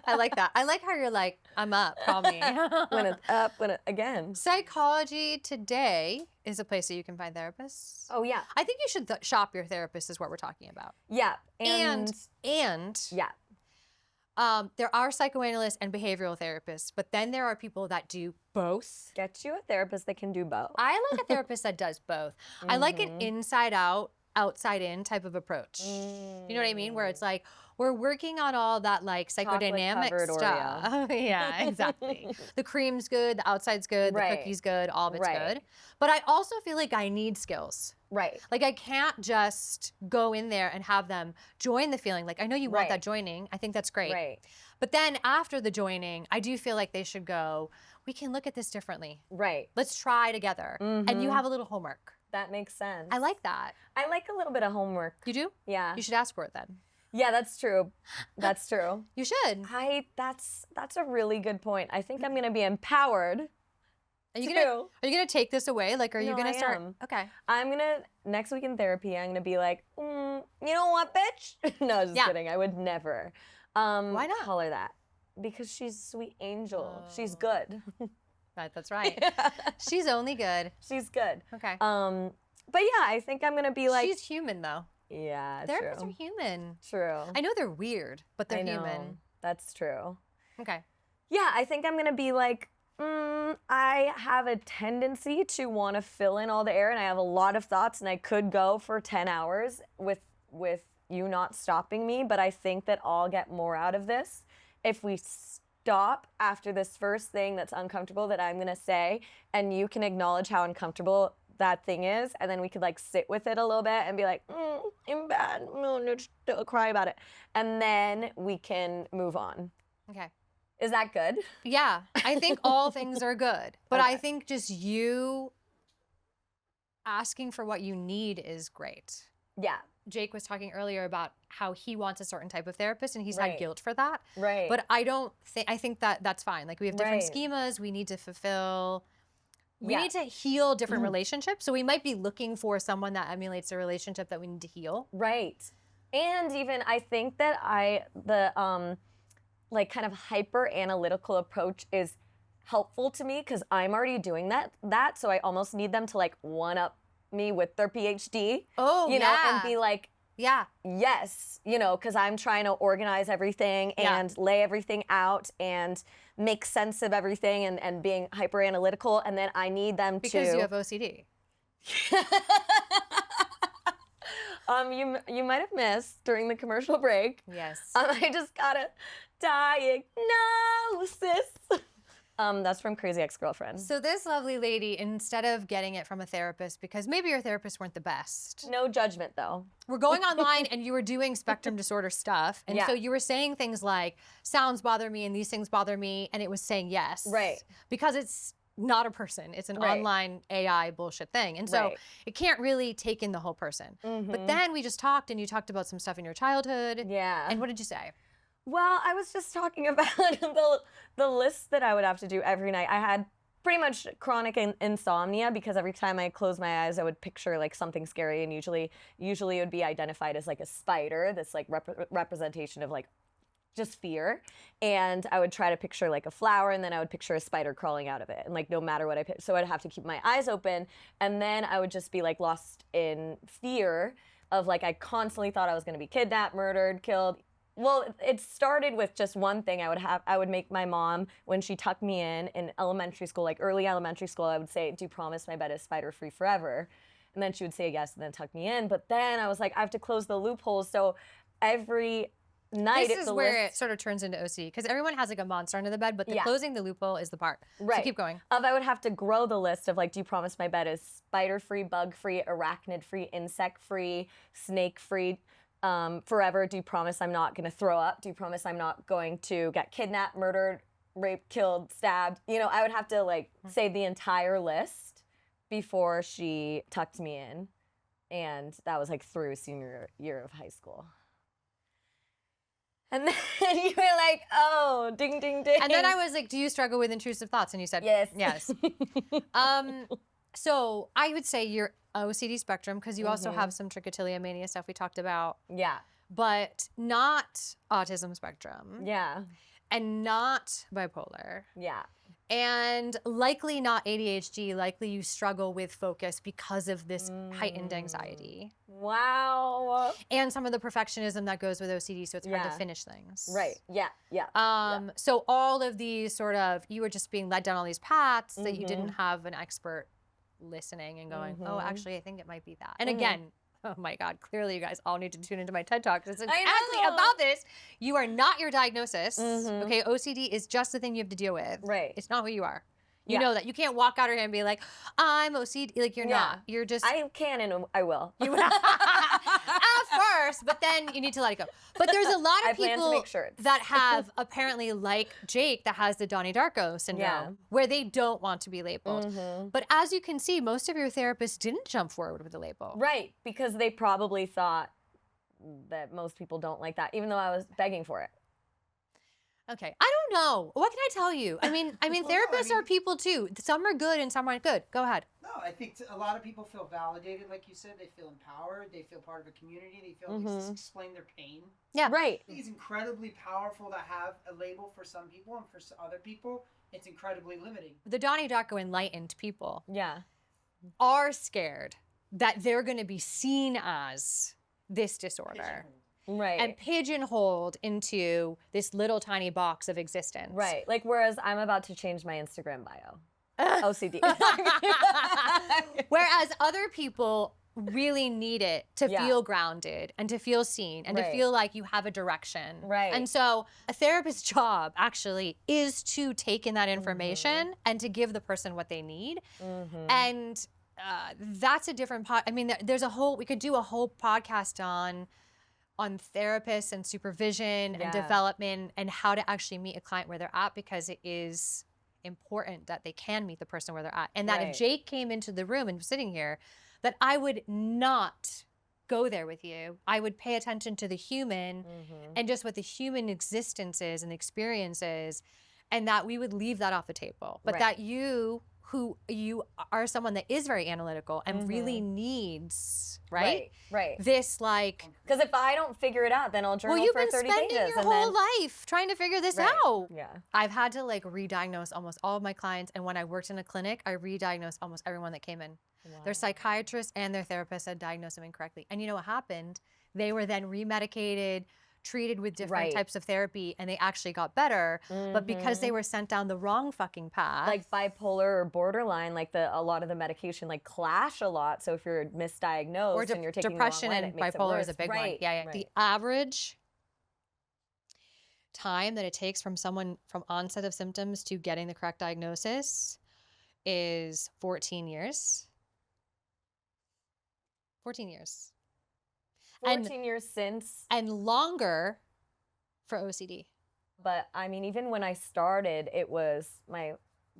I like that. I like how you're like, I'm up, call me. When it's up, again. Psychology Today is a place that you can find therapists. Oh yeah, I think you should shop your therapist is what we're talking about. yeah, And yeah, there are psychoanalysts and behavioral therapists, but then there are people that do both. get you a therapist that can do both. I like a therapist that does both. I like an Mm-hmm. inside out, outside in type of approach. You know what I mean? Where it's like, we're working on all that like psychodynamic Chocolate-covered stuff. Yeah, exactly. The cream's good, the outside's good, Right. the cookie's good, all of it's Right. good. But I also feel like I need skills. Right. Like I can't just go in there and have them join the feeling. Like I know you want Right. that joining. I think that's great. Right. But then after the joining, I do feel like they should go, we can look at this differently. Right. Let's try together. And you have a little homework. That makes sense. I like that. I like a little bit of homework. You do? Yeah. You should ask for it then. Yeah, that's true. That's true. You should. That's a really good point. I think I'm gonna be empowered. Are you to gonna do. Are you gonna take this away? Like, are you No, gonna I start? am. Okay. I'm gonna next week in therapy. I'm gonna be like, you know what, bitch? No, just Yeah. kidding. I would never. Why not? Call her that? Because she's a sweet angel. She's Oh. good. That's right. She's only good. She's good. Okay. But yeah, I think I'm gonna be like, She's human though. yeah, Therapists true. are human. True. I know they're weird, but they're I know. human. That's true. Okay. Yeah, I think I'm gonna be like, I have a tendency to want to fill in all the air, and I have a lot of thoughts, and I could go for 10 hours with you not stopping me. But I think that I'll get more out of this if we stop after this first thing that's uncomfortable that I'm gonna say, and you can acknowledge how uncomfortable that thing is, and then we could like sit with it a little bit and be like, I'm bad, no, just cry about it, and then we can move on. Okay. Is that good? Yeah, I think all things are good, but I Okay. think just you asking for what you need is great. Yeah. Jake was talking earlier about how he wants a certain type of therapist and he's Right. had guilt for that. Right. But I don't think, I think that that's fine. Like we have different Right. schemas, we need to fulfill, we Yeah. need to heal different relationships. So we might be looking for someone that emulates a relationship that we need to heal. Right. And even I think that the like kind of hyper analytical approach is helpful to me because I'm already doing that. So I almost need them to like one up me with their PhD. Oh, you know, and be like, Yeah. Yes, because I'm trying to organize everything and lay everything out and make sense of everything and being hyper analytical, and then I need them Because you have OCD. You might have missed during the commercial break. Yes. I just got a diagnosis. That's from Crazy Ex-Girlfriend. So this lovely lady, instead of getting it from a therapist, because maybe your therapists weren't the best. No judgment, though. We're going online and you were doing spectrum disorder stuff. And so you were saying things like, sounds bother me and these things bother me. And it was saying yes. Right. Because it's not a person. It's an online AI bullshit thing. And so it can't really take in the whole person. But then we just talked and you talked about some stuff in your childhood. Yeah. And what did you say? Well, I was just talking about the list that I would have to do every night. I had pretty much chronic insomnia because every time I closed my eyes, I would picture like something scary, and usually it would be identified as like a spider, this like representation of like just fear. And I would try to picture like a flower, and then I would picture a spider crawling out of it. And like no matter what I picked, so I'd have to keep my eyes open, and then I would just be like lost in fear of like I constantly thought I was going to be kidnapped, murdered, killed. Well, it started with just one thing. I would make my mom, when she tucked me in elementary school, like early elementary school, I would say, "Do you promise my bed is spider-free forever?" And then she would say yes and then tuck me in. But then I was like, I have to close the loopholes. So every night this is where it sort of turns into OCD, because everyone has like a monster under the bed, but the closing the loophole is the part. Right. So keep going. I would have to grow the list of like, do you promise my bed is spider-free, bug-free, arachnid-free, insect-free, snake-free, forever? Do you promise I'm not going to throw up? Do you promise I'm not going to get kidnapped, murdered, raped, killed, stabbed? I would have to like say the entire list before she tucked me in. And that was like through senior year of high school. And then you were like, oh, ding, ding, ding. And then I was like, do you struggle with intrusive thoughts? And you said, yes. Yes. So I would say you're OCD spectrum, because you also have some trichotillomania mania stuff we talked about. Yeah. But not autism spectrum. Yeah. And not bipolar. Yeah. And likely not ADHD. Likely you struggle with focus because of this heightened anxiety. Wow. And some of the perfectionism that goes with OCD, so it's hard to finish things. Right. Yeah. Yeah. So all of these sort of, you were just being led down all these paths that you didn't have an expert listening and going, oh, actually, I think it might be that. And again, oh my God, clearly you guys all need to tune into my TED Talk, because it's exactly about this. You are not your diagnosis, okay? OCD is just the thing you have to deal with. Right. It's not who you are. You know that. You can't walk out of here and be like, I'm OCD. Like, you're not. You're just. I can and I will. At first, but then you need to let it go. But there's a lot of people that have apparently, like Jake, that has the Donnie Darko syndrome, where they don't want to be labeled. But as you can see, most of your therapists didn't jump forward with the label. Right, because they probably thought that most people don't like that, even though I was begging for it. Okay, I don't know. What can I tell you? I mean, therapists are people too. Some are good and some aren't good. Go ahead. No, I think a lot of people feel validated, like you said. They feel empowered. They feel part of a community. They feel like to explain their pain. Yeah. Right. I think it's incredibly powerful to have a label for some people, and for other people, it's incredibly limiting. The Donnie Darko enlightened people are scared that they're going to be seen as this disorder. Right. And pigeonholed into this little tiny box of existence. Right. Like, whereas I'm about to change my Instagram bio. OCD. Whereas other people really need it to feel grounded and to feel seen and to feel like you have a direction. Right. And so a therapist's job actually is to take in that information and to give the person what they need. And that's a different I mean, there's we could do a whole podcast on therapists and supervision and development and how to actually meet a client where they're at, because it is important that they can meet the person where they're at. And that if Jake came into the room and was sitting here, that I would not go there with you. I would pay attention to the human and just what the human existence is and experience is, and that we would leave that off the table. But that you are someone that is very analytical and really needs, this like... Because if I don't figure it out, then I'll journal for 30 pages. Well, you've been spending your whole life trying to figure this out. Yeah. I've had to like re-diagnose almost all of my clients, and when I worked in a clinic, I re-diagnosed almost everyone that came in. Wow. Their psychiatrist and their therapist had diagnosed them incorrectly. And you know what happened? they were then remedicated, treated with different Right. types of therapy, and they actually got better. But because they were sent down the wrong fucking path, Like bipolar or borderline, like a lot of the medication like clash a lot. So if you're misdiagnosed or and you're taking depression the wrong way, and it makes it bipolar worse. is a big one. Right, Yeah, yeah. right. The average time that it takes from someone from onset of symptoms to getting the correct diagnosis is 14 years. 14 years. 14 years since. And longer for OCD. But I mean, even when I started, it was my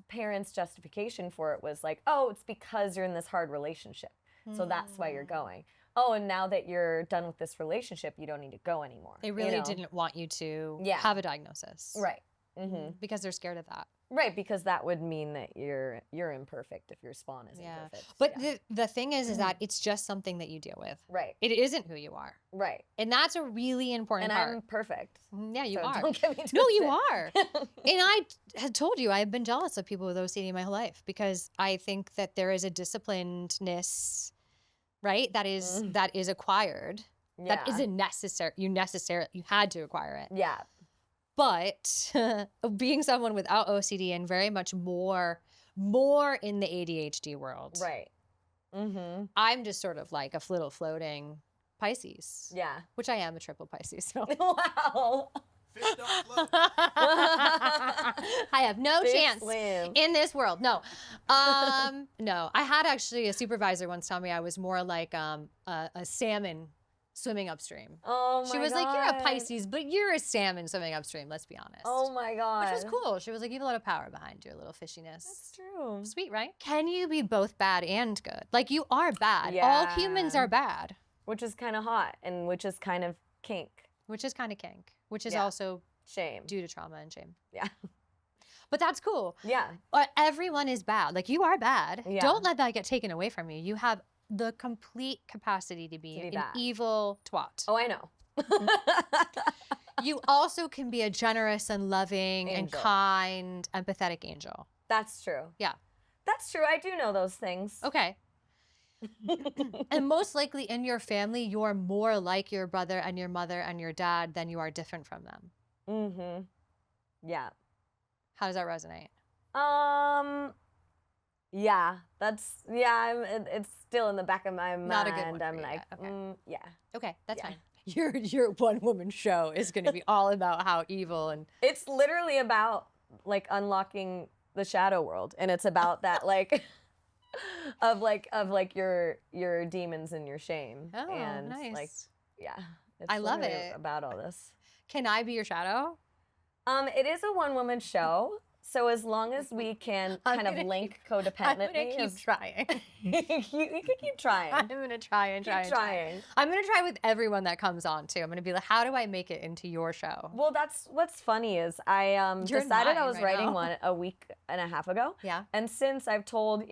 parents' justification for it was like, oh, it's because you're in this hard relationship. So that's why you're going. Oh, and now that you're done with this relationship, you don't need to go anymore. They really didn't want you to Yeah. have a diagnosis. Right. Mm-hmm. Because they're scared of that. Right, because that would mean that you're imperfect if your spawn is Yeah. imperfect. But yeah. the thing is that it's just something that you deal with. Right, It isn't who you are. right. And that's a really important And part. I'm perfect. Yeah, you so are. Don't get me No, you twisted. are. And I had told you I've been jealous of people with OCD my whole life because I think that there is a disciplinedness, right? That is acquired. That Yeah. isn't necessary. You had to acquire it. Yeah. But being someone without OCD and very much more in the ADHD world, Right. Mm-hmm. I'm just sort of like a little floating Pisces, Yeah. which I am a triple Pisces. So Wow. Fish don't float. I have no Big chance swim. in this world. No, no. I had actually a supervisor once tell me I was more like a salmon swimming upstream. Oh my She was like, "You're God. a Pisces, but you're a salmon swimming upstream." Let's be honest. Oh my God. Which was cool. She was like, "You have a lot of power behind your little fishiness." That's true. Sweet, right? Can you be both bad and good? Like you are bad. All humans Yeah. are bad, Which is kind of hot and which is kind of kink. which is kind of kink, which is Yeah. also Shame. due to trauma and shame. Yeah. But that's cool. Yeah. Everyone is bad. Like you are bad. Yeah. Don't let that get taken away from you. You have the complete capacity to be, To be an bad. evil twat. Oh, I know. You also can be a generous and loving and Angel. kind, empathetic angel. That's true. Yeah. That's true. I do know those things. Okay. And most likely in your family, you're more like your brother and your mother and your dad than you are different from them. Mm-hmm. Yeah. How does that resonate? Yeah, it's still in the back of my mind. Not a good one for I'm you like, yet. Okay. yeah. Okay, that's Yeah. fine. Your one woman show is going to be all about how evil and It's literally about like unlocking the shadow world, and it's about that like of your demons and your shame. oh, and nice. like yeah, it's I love literally it. about all this. Can I be your shadow? It is a one-woman show, so as long as we can I'm kind of gonna link I'm codependently, going to keep trying. you can keep trying. I'm going to try and try Keep and try. trying. I'm going to try with everyone that comes on too. I'm going to be like, how do I make it into your show? Well, that's what's funny is I You're in decided I mine was right writing now. one a week and a half ago. Yeah. And since I've told,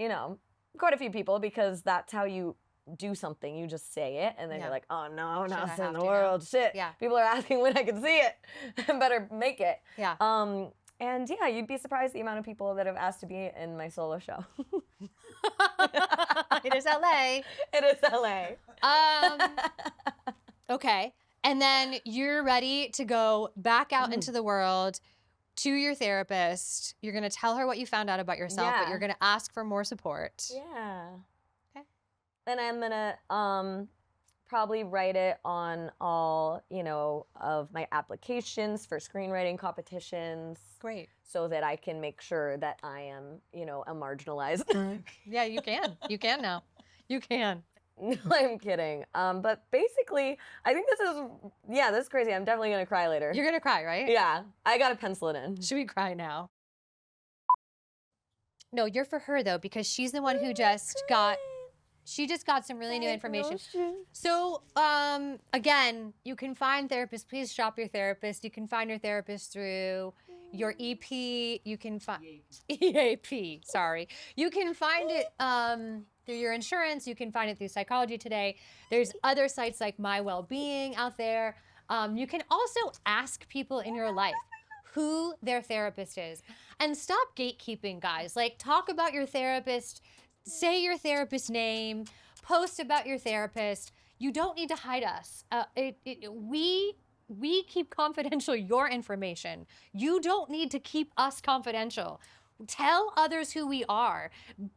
quite a few people, because that's how you do something, you just say it, and then Yeah. you're like, oh no, Shit, I not in have the to now. world. Shit. Yeah. People are asking when I can see it. I better make it. Yeah. And yeah, you'd be surprised the amount of people that have asked to be in my solo show. It is LA. It is LA. Okay. And then you're ready to go back out into the world to your therapist. You're going to tell her what you found out about yourself, but Yeah. you're going to ask for more support. Yeah. Okay. And I'm gonna probably write it on all, of my applications for screenwriting competitions. Great. So that I can make sure that I am, a marginalized. Yeah, you can. You can now. You can. No, I'm kidding. But basically, I think this is crazy. I'm definitely gonna cry later. You're going to cry, right? Yeah, I gotta pencil it in. Should we cry now? No, you're for her though, because she's the one who just got some really new information. So, again, you can find therapists. Please shop your therapist. You can find your therapist through your EP. You can find EAP. Sorry, you can find it through your insurance. You can find it through Psychology Today. There's other sites like My Wellbeing out there. You can also ask people in your life who their therapist is, and stop gatekeeping, guys. Like, talk about your therapist. Say your therapist's name, post about your therapist. You don't need to hide us. We keep confidential your information. You don't need to keep us confidential. Tell others who we are.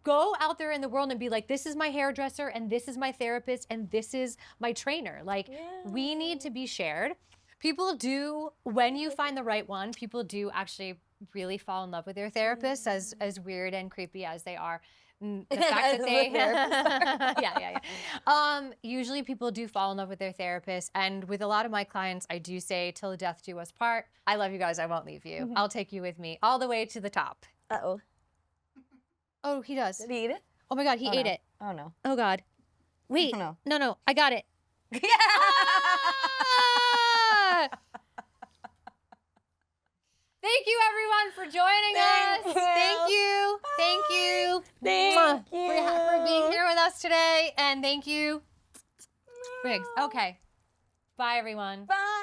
Go out there in the world and be like, this is my hairdresser, and this is my therapist, and this is my trainer. Like, we need to be shared. People do, when you find the right one, people do actually really fall in love with their therapists, as weird and creepy as they are. The fact that they usually people do fall in love with their therapist, and with a lot of my clients I do say till death do us part. I love you guys, I won't leave you. I'll take you with me all the way to the top. Oh, he does. Did he eat it? Oh my God, he ate it. Oh no. Oh God. Wait. Oh, No, I got it. Yeah. Ah! Thank you everyone for joining us. Thank you. Thank you. Thank you. For being here with us today. And thank you. Briggs. Okay. Bye everyone. Bye.